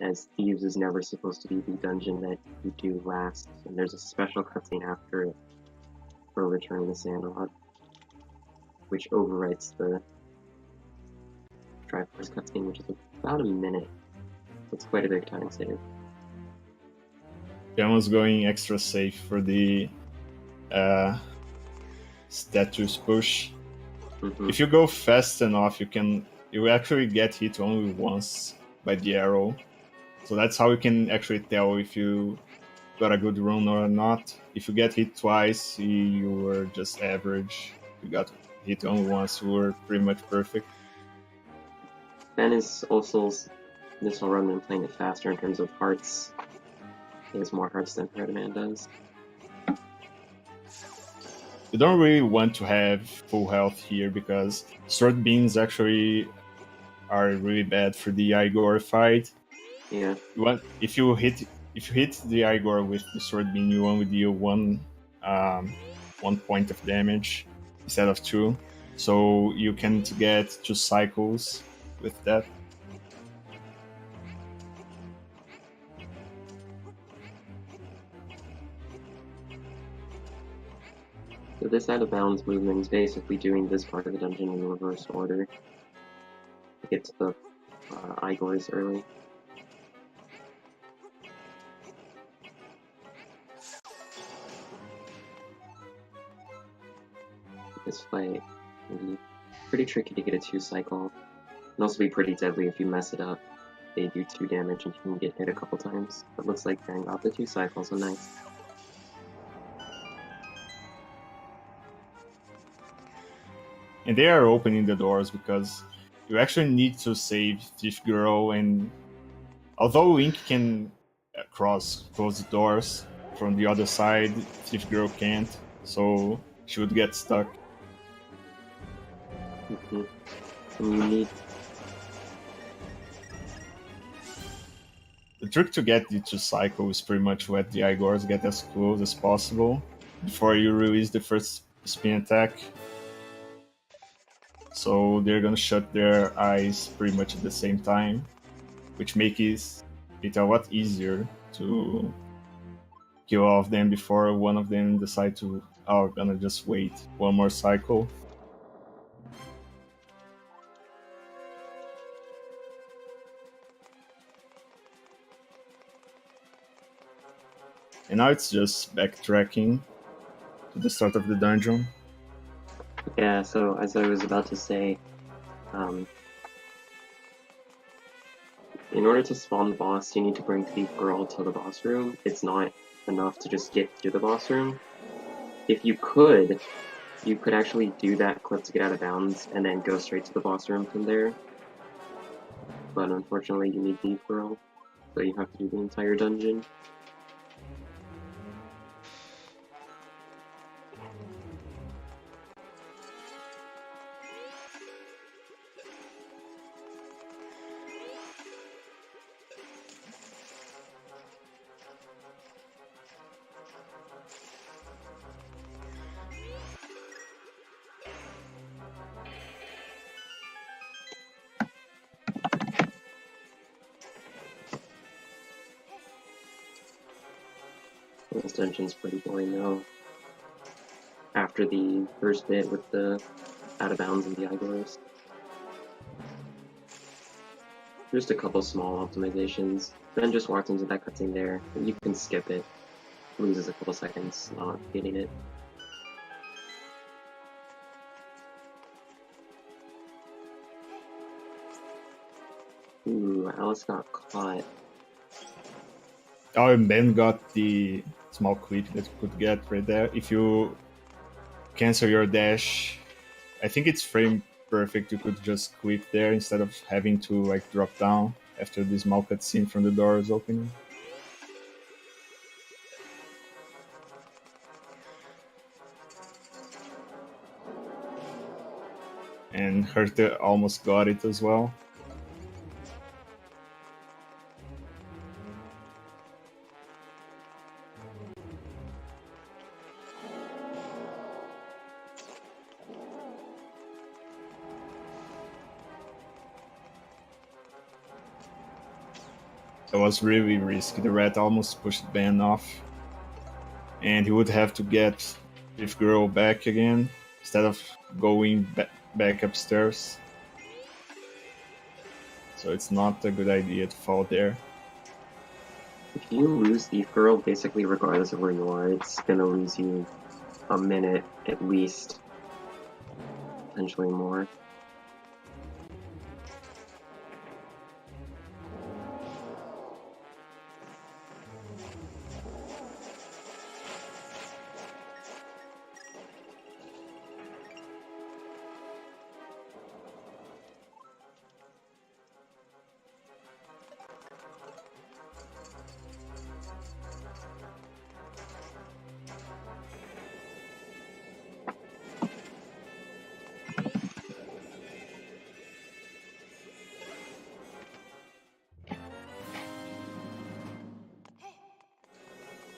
as Thieves is never supposed to be the dungeon that you do last, and there's a special cutscene after it for Return of the Sand Rod, which overwrites the Triforce cutscene, which is about a minute. It's quite a big time save. I was going extra safe for the status push. Mm-hmm. If you go fast enough, you actually get hit only once by the arrow. So that's how you can actually tell if you got a good run or not. If you get hit twice, you were just average. If you got hit only once, you were pretty much perfect. Ben is also this will run than playing it faster in terms of hearts. He has more hearts than Herreteman does. You don't really want to have full health here because sword beams actually are really bad for the Igor fight. Yeah. If you hit the Igor with the sword beam, you only deal 1 point of damage instead of 2. So you can get 2 cycles with that. So this out of bounds movement is basically doing this part of the dungeon in reverse order to get to the Igors early. This fight can be pretty tricky to get a 2 cycle, and also be pretty deadly if you mess it up. They do 2 damage and you can get hit a couple times. But looks like Ben got the 2 cycles, so nice. And they are opening the doors because you actually need to save Thief Girl, and although Link can close the doors from the other side, Thief Girl can't, so she would get stuck. Mm-hmm. And you need... The trick to get the 2 cycle is pretty much let the Igors get as close as possible before you release the first spin attack. So they're gonna shut their eyes pretty much at the same time, which makes it a lot easier to kill all of them before one of them decide to, oh, gonna just wait 1 more cycle. And now it's just backtracking to the start of the dungeon. Yeah, so as I was about to say, in order to spawn the boss, you need to bring Thief Girl to the boss room. It's not enough to just get to the boss room. If you could actually do that clip to get out of bounds and then go straight to the boss room from there. But unfortunately, you need Thief Girl, so you have to do the entire dungeon. This dungeon's pretty boring though. After the first bit with the out of bounds and the Igors. Just a couple small optimizations. Ben just walked into that cutscene there, and you can skip it. Loses a couple seconds not getting it. Ooh, Alice got caught. Oh, and Ben got the small clip that you could get right there. If you cancel your dash, I think it's frame perfect. You could just click there instead of having to like drop down after the small cutscene from the door is opening. and Herta almost got it as well. That was really risky. The rat almost pushed Ben off, and he would have to get this girl back again instead of going back upstairs. So it's not a good idea to fall there. If you lose Thief Girl, basically regardless of where you are, it's gonna lose you a minute at least, potentially more.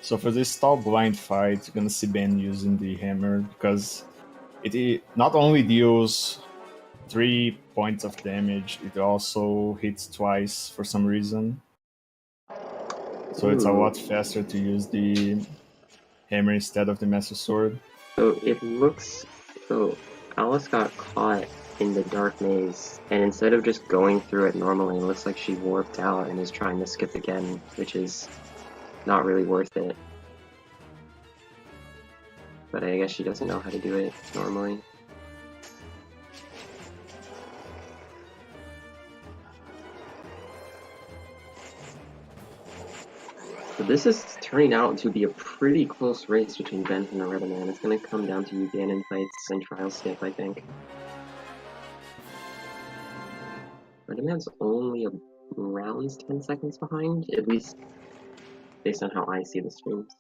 So for this stall blind fight, you're gonna see Ben using the hammer because it not only deals 3 points of damage, it also hits twice for some reason. So it's a lot faster to use the hammer instead of the Master Sword. So it looks... So Alice got caught in the dark maze, and instead of just going through it normally, it looks like she warped out and is trying to skip again, which is not really worth it. But I guess she doesn't know how to do it normally. So this is turning out to be a pretty close race between Ben and Herreteman. It's going to come down to Ganon fights and trial skip, I think. Herreteman's only around 10 seconds behind, at least based on how I see the streams.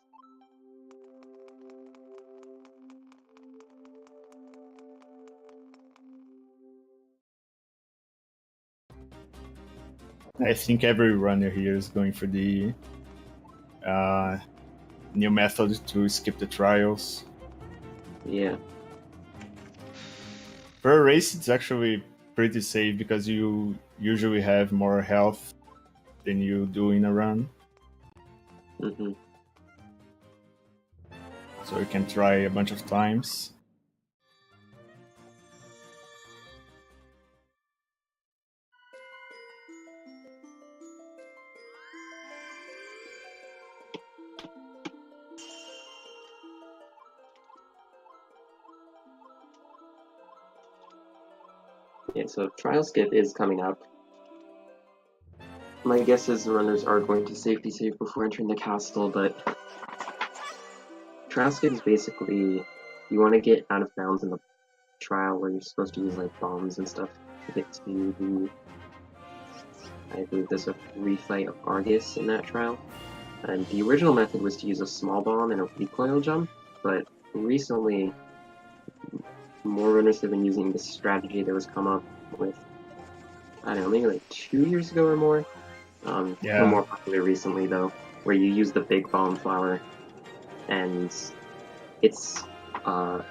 I think every runner here is going for the new method to skip the trials. Yeah. For a race, it's actually pretty safe because you usually have more health than you do in a run. Mm-hmm. So you can try a bunch of times. Yeah, so trial skip is coming up. My guess is the runners are going to safety save before entering the castle, but trial skip is basically you want to get out of bounds in the trial where you're supposed to use like bombs and stuff to get to the... I believe there's a refight of Argus in that trial. And the original method was to use a small bomb and a recoil jump, but recently more runners have been using this strategy that was come up with, I don't know, maybe like 2 years ago or more. Yeah. More popular recently though, where you use the big bomb flower, and it's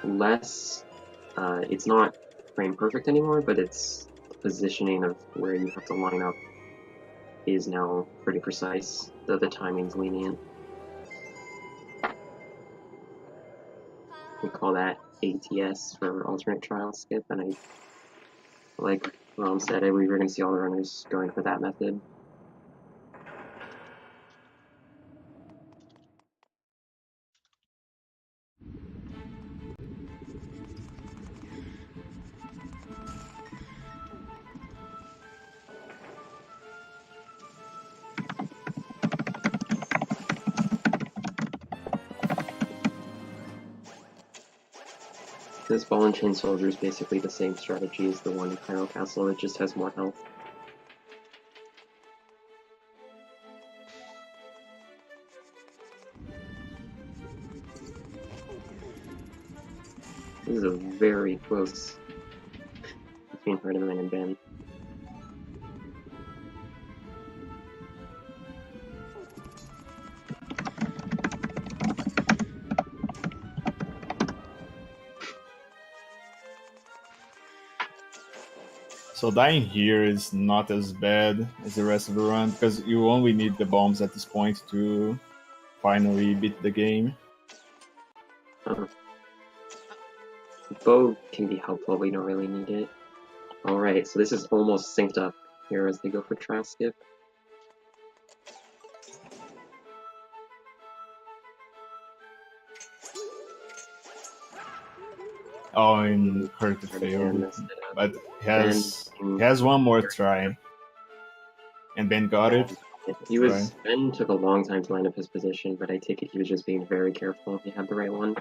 less, it's not frame perfect anymore, but it's the positioning of where you have to line up is now pretty precise, though the timing's lenient. We call that ATS for alternate trial skip, and I, like Rom said, we were going to see all the runners going for that method. This Ball and Chain Soldier is basically the same strategy as the one in Pyro Castle, it just has more health. This is a very close between Herreteman and Ben. So dying here is not as bad as the rest of the run, because you only need the bombs at this point to finally beat the game. Bow can be helpful, but you don't really need it. Alright, so this is almost synced up here as they go for trial skip. Oh, and Kurt failed. But he has one more try. And Ben got it. Ben took a long time to line up his position, but I take it he was just being very careful. He had the right one.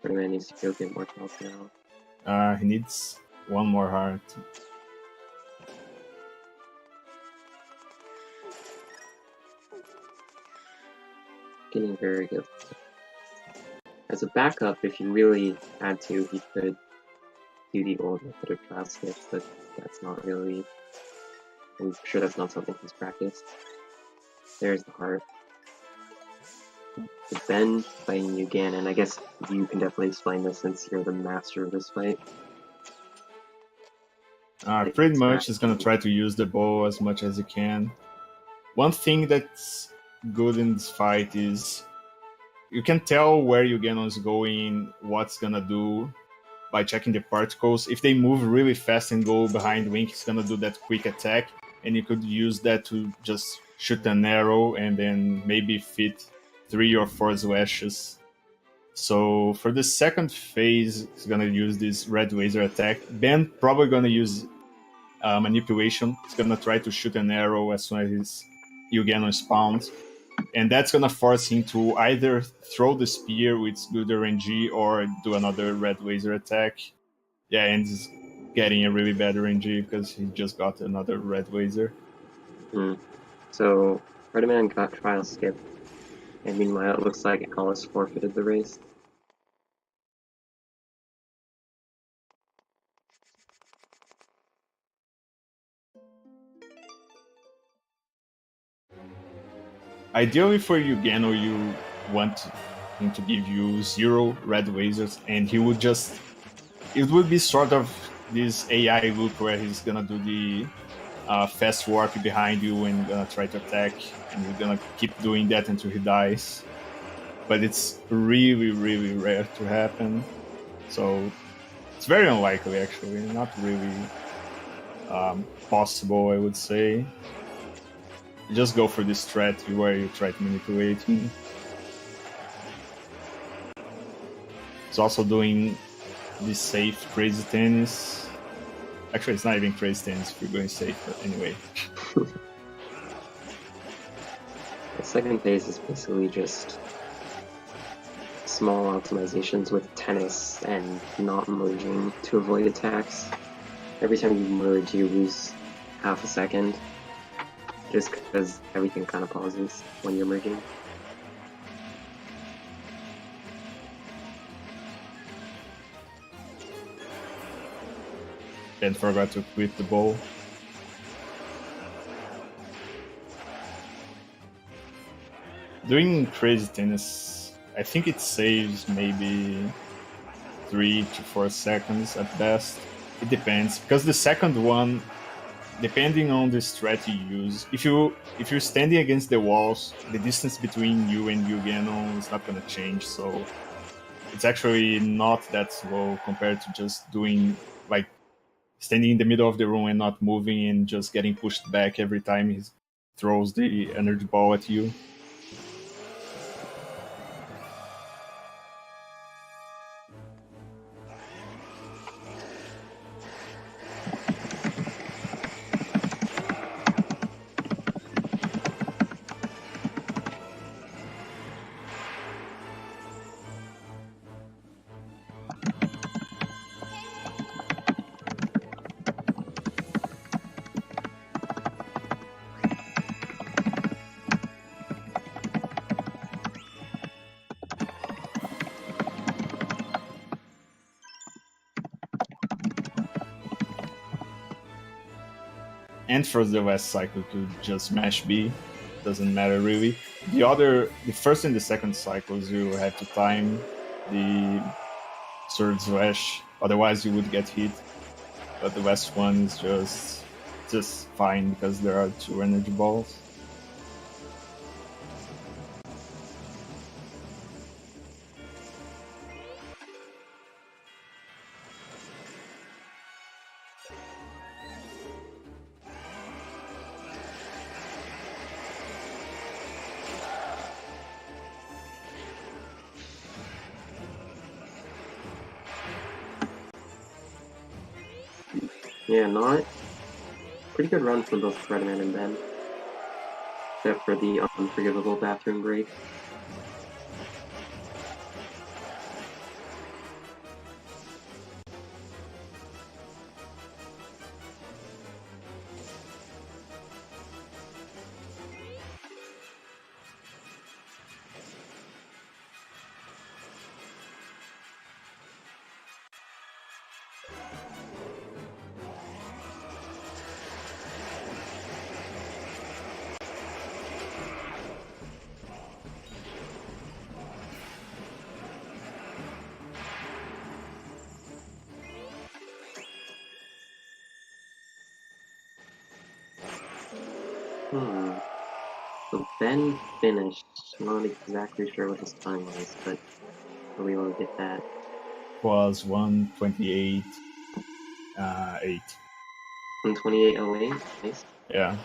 Herreteman needs to go get more health now. He needs one more heart. Getting very good. As a backup, if you really had to, he could do the old method of trial skip, but that's not really... I'm sure that's not something he's practiced. There's the heart. The Ben fighting you again, and I guess you can definitely explain this since you're the master of this fight. Pretty much he's gonna try to use the bow as much as he can. One thing that's good in this fight is you can tell where Eugenon is going, what's gonna do by checking the particles. If they move really fast and go behind Wink, he's gonna do that quick attack, and you could use that to just shoot an arrow and then maybe fit 3 or 4 slashes. So for the second phase, he's gonna use this red laser attack. Ben probably gonna use manipulation. He's gonna try to shoot an arrow as soon as his Eugenon spawns. And that's gonna force him to either throw the spear with good RNG or do another red laser attack. Yeah, and he's getting a really bad RNG because he just got another red laser. So Herreteman got trial skip, and meanwhile it looks like Alice forfeited the race. Ideally for Eugenio, you want him to give you 0 red lasers, and he would just... It would be sort of this AI loop where he's gonna do the fast walk behind you and gonna try to attack, and you're gonna keep doing that until he dies. But it's really, really rare to happen. So it's very unlikely, actually. Not really possible, I would say. Just go for this strategy where you try to manipulate him. It's also doing this safe crazy tennis. Actually, it's not even crazy tennis if you're going safe, but anyway. The second phase is basically just small optimizations with tennis and not merging to avoid attacks. Every time you merge, you lose half a second. Just because everything kind of pauses when you're merging. Ben forgot to quit the bowl. Doing crazy tennis, I think it saves maybe 3 to 4 seconds at best. It depends, because the second one, depending on the strat you use, if you're standing against the walls, the distance between you and Eugenio is not going to change, so it's actually not that slow compared to just doing, like, standing in the middle of the room and not moving and just getting pushed back every time he throws the energy ball at you. and for the last cycle to just mash B. Doesn't matter really. The first and the second cycles you have to time the sword slash, otherwise you would get hit. But the last one is just fine because there are 2 energy balls. Yeah, not pretty good run from both Herreteman and Ben, except for the unforgivable bathroom break. So Ben finished. Not exactly sure what his time was, but we'll be able to get that. Was 1:28.8. 1:28.08. Nice. Yeah.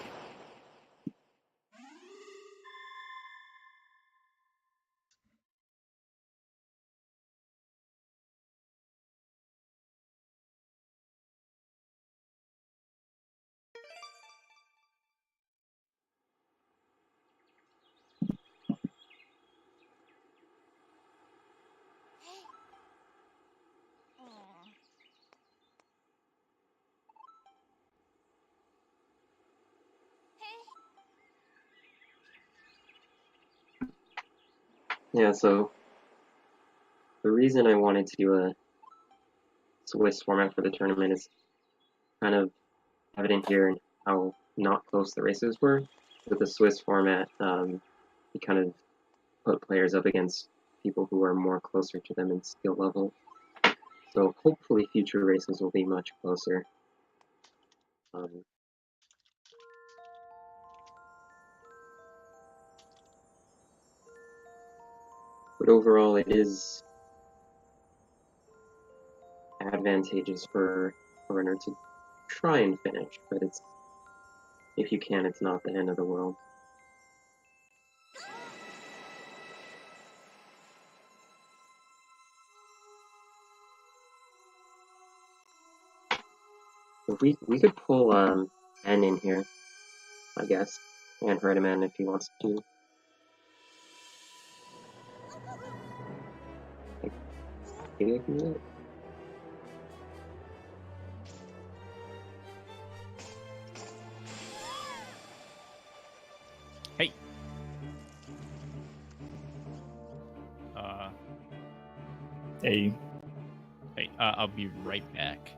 Yeah, so the reason I wanted to do a Swiss format for the tournament is kind of evident here in how not close the races were. With the Swiss format, you kind of put players up against people who are more closer to them in skill level. So hopefully future races will be much closer. But overall, it is advantageous for a runner to try and finish, but if you can, it's not the end of the world. We could pull N in here, I guess, and Herreteman if he wants to. Maybe I can do it. Hey. Hey. Hey, I'll be right back.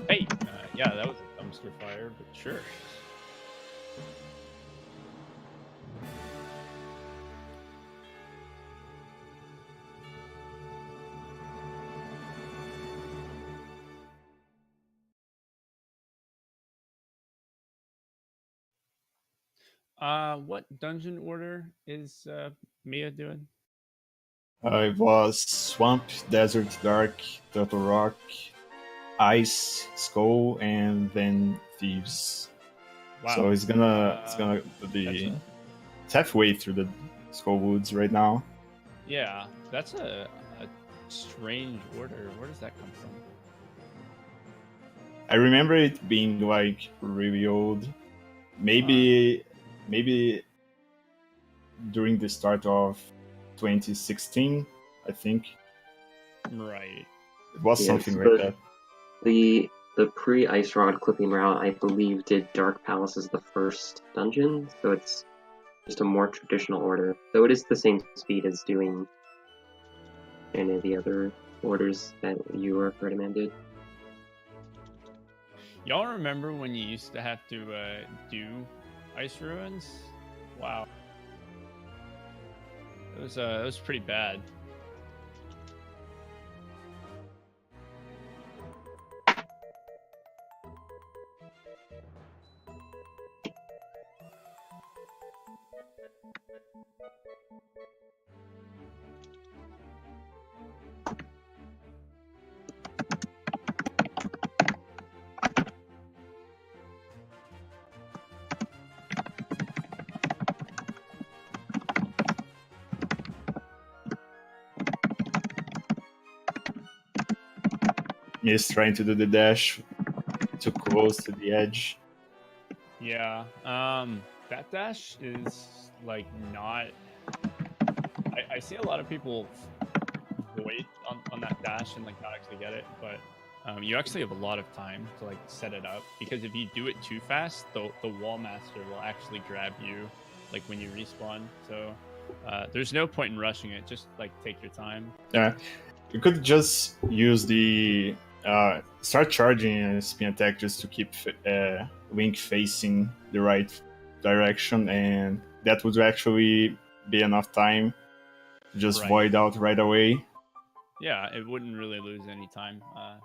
Hey, yeah, that was a dumpster fire, but sure. What dungeon order is Mia doing? It was Swamp, Desert, Dark, Turtle Rock, Ice, Skull, and then Thieves. Wow. So it's gonna be halfway through the Skull Woods right now. Yeah, that's a strange order. Where does that come from? I remember it being like really old. Maybe during the start of 2016, I think. Right. It was Yeah, something so like that. The pre-Ice Rod clipping route, I believe, did Dark Palace as the first dungeon, so it's just a more traditional order. Though it is the same speed as doing any of the other orders that you or Herreteman did. Y'all remember when you used to have to do ice ruins? Wow, it was pretty bad. He's trying to do the dash too close to the edge. Yeah, that dash is like not. I see a lot of people void on that dash and like not actually get it, but you actually have a lot of time to like set it up, because if you do it too fast, the wall master will actually grab you like when you respawn. So there's no point in rushing it. Just like take your time. Yeah, you could just use the start charging a spin attack just to keep Link facing the right direction, and that would actually be enough time to just Right. void out right away. Yeah, it wouldn't really lose any time.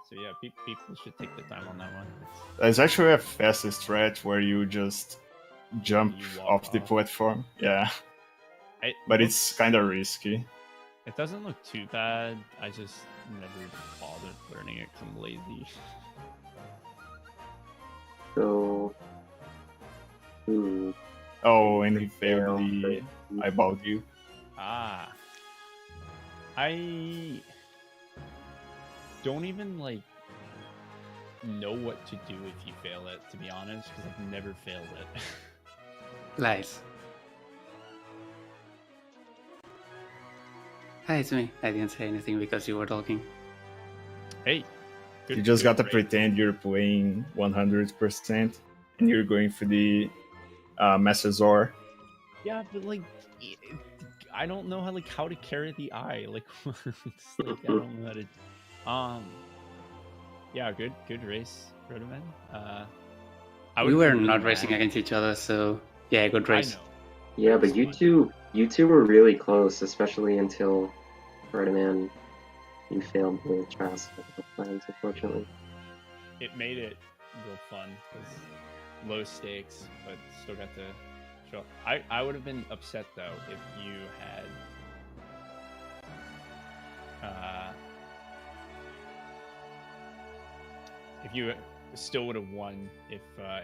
So yeah, people should take the time on that one. There's actually a faster stretch where you just jump You walk off the platform. Yeah, but it's kind of risky. It doesn't look too bad. I just never bothered learning it because I'm lazy. So, Oh, and he failed the eyeball view. Ah. I don't even like know what to do if you fail it, to be honest, because I've never failed it. Lies. Hi, it's me. I didn't say anything because you were talking. Hey. You just gotta pretend you're playing 100% and you're going for the Master Zor. Yeah, but like, I don't know how to carry the eye. Like, it's like I don't know how to. Yeah, good race, Herreteman. We were not racing against each other, so yeah, good race. I know. Yeah, but you two were really close, especially until Herreteman, you failed the Trask plans, unfortunately. It made it real fun because low stakes, but still got to show up. I would have been upset though if you had if you still would have won if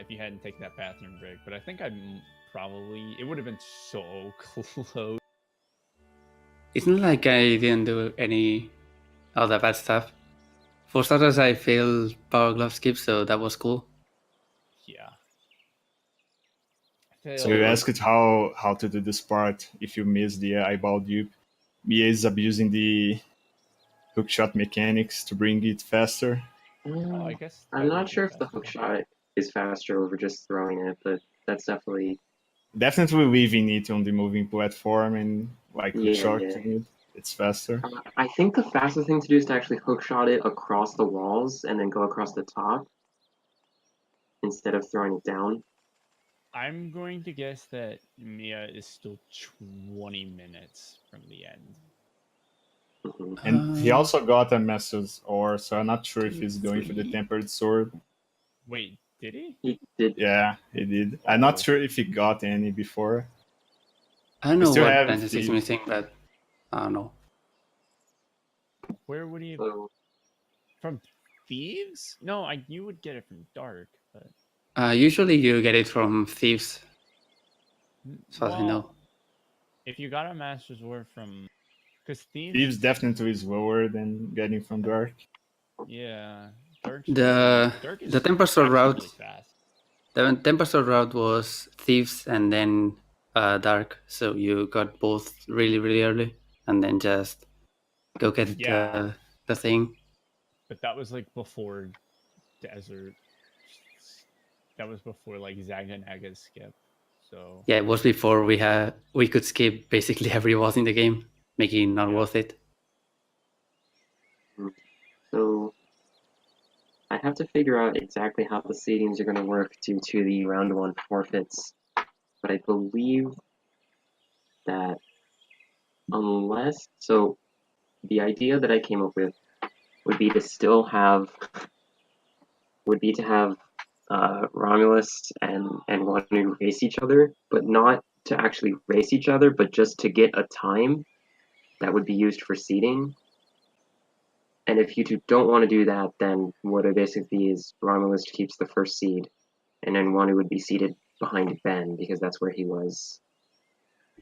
you hadn't taken that bathroom break. But I think it would have been so close. It's not like I didn't do any other bad stuff. For starters, I failed power glove skip, so that was cool. Yeah. So you asked how to do this part if you miss the eyeball dupe. Mia is abusing the hookshot mechanics to bring it faster. I guess I'm not sure if the hookshot is faster over just throwing it, but that's definitely leaving it on the moving platform and like hookshotting it. It's faster. I think the fastest thing to do is to actually hookshot it across the walls and then go across the top instead of throwing it down. I'm going to guess that Mia is still 20 minutes from the end. And he also got a Master's Ore, so I'm not sure if he's going for the Tempered Sword. Wait, did he? He did. Yeah, he did. I'm not sure if he got any before. I don't know what Benstephens is missing, but I don't know. Where would he have... From Thieves? No, you would get it from Dark, but... Usually you get it from Thieves. As far as I know. If you got a Master's Ore from... Because Thieves definitely is lower than getting from Dark. Yeah. The Temper Sword route... The Temper Sword route was Thieves and then Dark. So you got both really, really early. And then just go get the thing. But that was like before Desert. That was before like Zaganaga's skip. So yeah, it was before we could skip basically every boss in the game, making it not worth it. So I have to figure out exactly how the seedings are going to work due to the round 1 forfeits. But I believe that unless... So the idea that I came up with would be to still have... would be to have Romulus and Wanu race each other, but not to actually race each other, but just to get a time that would be used for seeding. And if you two don't want to do that, then what it basically is Romulus keeps the first seed, and then Wanu would be seated behind Ben because that's where he was.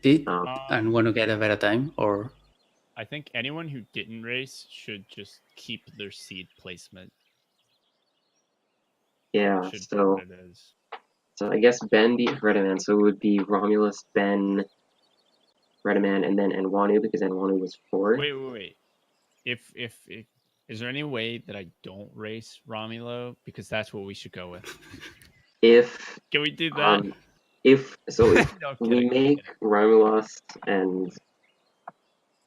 And want to get a better time, or I think anyone who didn't race should just keep their seed placement. Yeah, Should so be what it is. So I guess Ben beat Herreteman, so it would be Romulus, Ben, Herreteman, and then Enwanu because Enwanu was 4. Wait. If is there any way that I don't race Romulo? Because that's what we should go with. If Can we do that? If No, we make Romulus and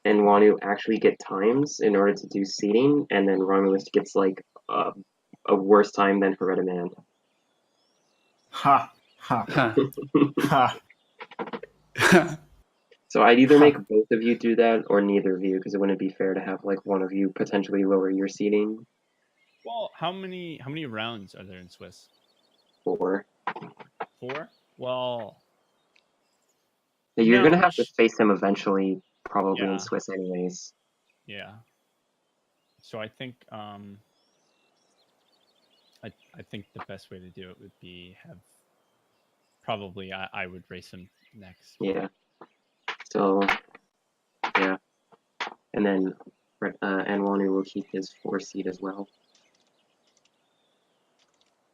Enwanu actually get times in order to do seeding, and then Romulus gets like a worse time than Herreteman. Ha! Ha! Ha! So I'd either make both of you do that or neither of you, because it wouldn't be fair to have like one of you potentially lower your seeding. Well, how many rounds are there in Swiss? 4. 4? Well, you're gonna have to face him eventually, probably in Swiss anyways. Yeah. So I think I think the best way to do it would be have probably I would race him next. Yeah. So yeah, and then Enwanu will keep his 4 seed as well.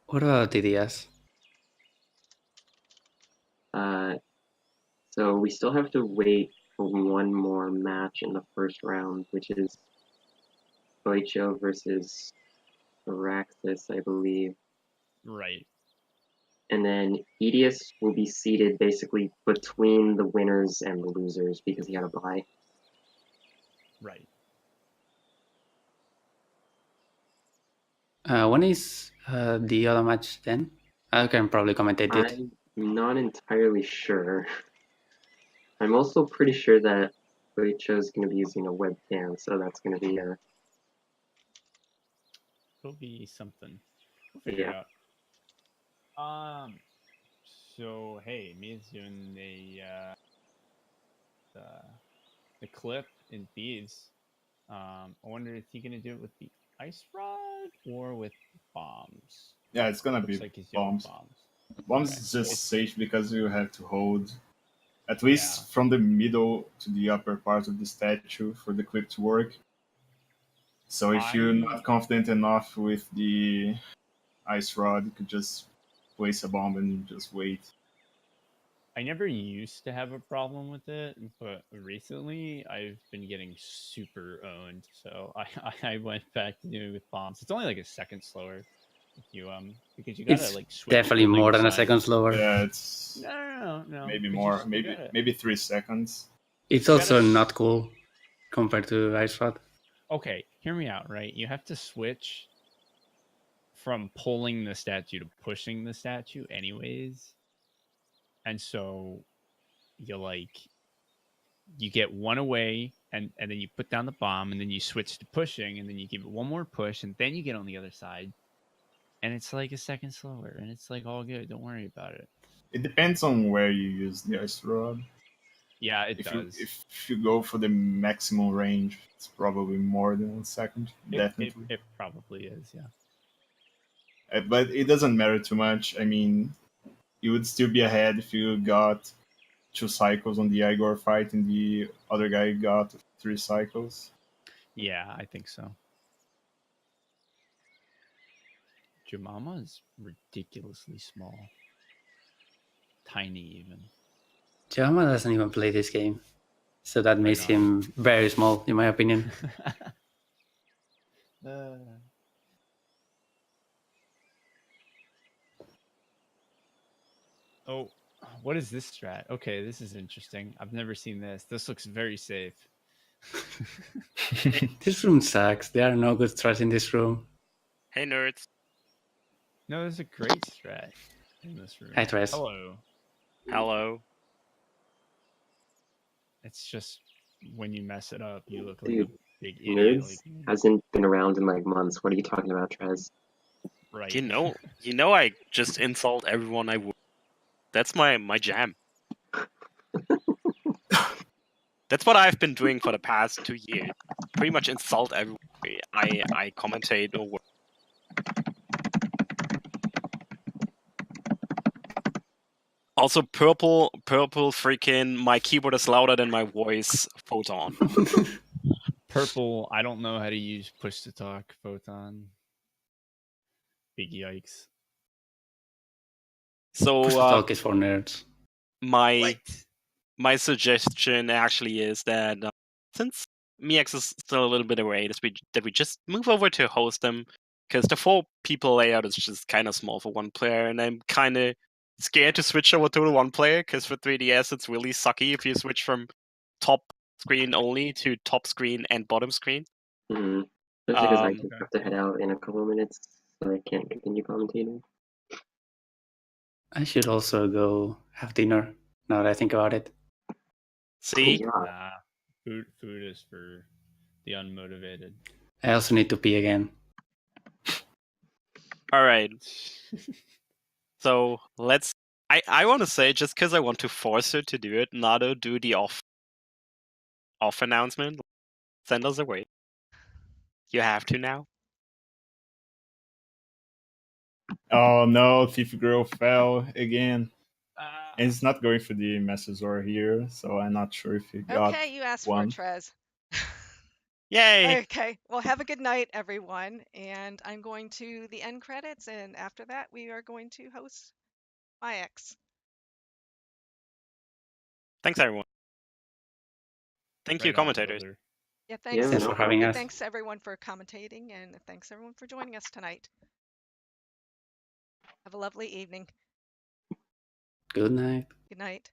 What about DDS? So we still have to wait for one more match in the first round, which is Boicho versus Araxis, I believe. Right. And then Edius will be seated basically between the winners and the losers because he had a bye. Right. When is the other match then? I can probably commentate it. I'm not entirely sure. I'm also pretty sure that Boicho's going to be using a webcam, so that's going to be a... It'll be something. We'll figure it out. So hey, Mia's doing the clip in Thieves. I wonder if he's gonna do it with the ice rod or with bombs. Yeah, it's gonna be like bombs. Bombs is just safe because you have to hold at least from the middle to the upper part of the statue for the clip to work. So if you're not confident enough with the ice rod, you could just place a bomb and just wait. I never used to have a problem with it, but recently I've been getting super owned. So I went back to doing it with bombs. It's only like a second slower if you because you gotta like switch. Definitely more than a second slower. Yeah, it's no. Maybe more, maybe 3 seconds. It's also not cool compared to ice rod. Okay, hear me out, right? You have to switch from pulling the statue to pushing the statue anyways. And so you get one away and then you put down the bomb and then you switch to pushing and then you give it one more push and then you get on the other side. And it's like a second slower and it's like all good. Don't worry about it. It depends on where you use the ice rod. Yeah, it does. If you go for the maximum range, it's probably more than 1 second. Definitely. It probably is, yeah. But it doesn't matter too much. I mean, you would still be ahead if you got 2 cycles on the Igor fight and the other guy got 3 cycles. Yeah, I think so. Jemama is ridiculously small. Tiny even. Jemama doesn't even play this game. So that makes him very small, in my opinion. Oh, what is this strat? Okay, this is interesting. I've never seen this. This looks very safe. This room sucks. There are no good strats in this room. Hey, nerds. No, there's a great strat in this room. Hi, Tres. Hello. Hello. It's just when you mess it up, you look Dude, like a big idiot. Nerds Like me. hasn't been around in like months. What are you talking about, Trez? Right. You know, I just insult everyone I would. That's my jam. That's what I've been doing for the past 2 years. Pretty much insult everyone I commentate or work. Also, purple freaking my keyboard is louder than my voice photon. Purple, I don't know how to use push to talk photon. Big yikes. So Push to talk is for nerds. my suggestion actually is that since Miakx is still a little bit away, that we just move over to host them, because the 4 people layout is just kind of small for 1 player, and I'm kind of scared to switch over to the 1 player, because for 3DS it's really sucky if you switch from top screen only to top screen and bottom screen. Mm-hmm. Especially because I do have to head out in a couple of minutes, so I can't continue commentating. I should also go have dinner, now that I think about it. See? Yeah. Nah, food is for the unmotivated. I also need to pee again. Alright. So let's... I want to say, just because I want to force her to do it, Nado, do the off announcement. Send us away. You have to now. Oh no, Thief Girl fell again. And it's not going for the Messerzor here, so I'm not sure if he got Okay, you asked one. for it, Trez. Yay! Okay, well, have a good night, everyone. And I'm going to the end credits, and after that, we are going to host Miakx. Thanks, everyone. Thank you, Right on, commentators. brother. Yeah, thanks. Yeah, Thanks for having Yeah, us. thanks everyone for commentating, and thanks everyone for joining us tonight. Have a lovely evening. Good night. Good night.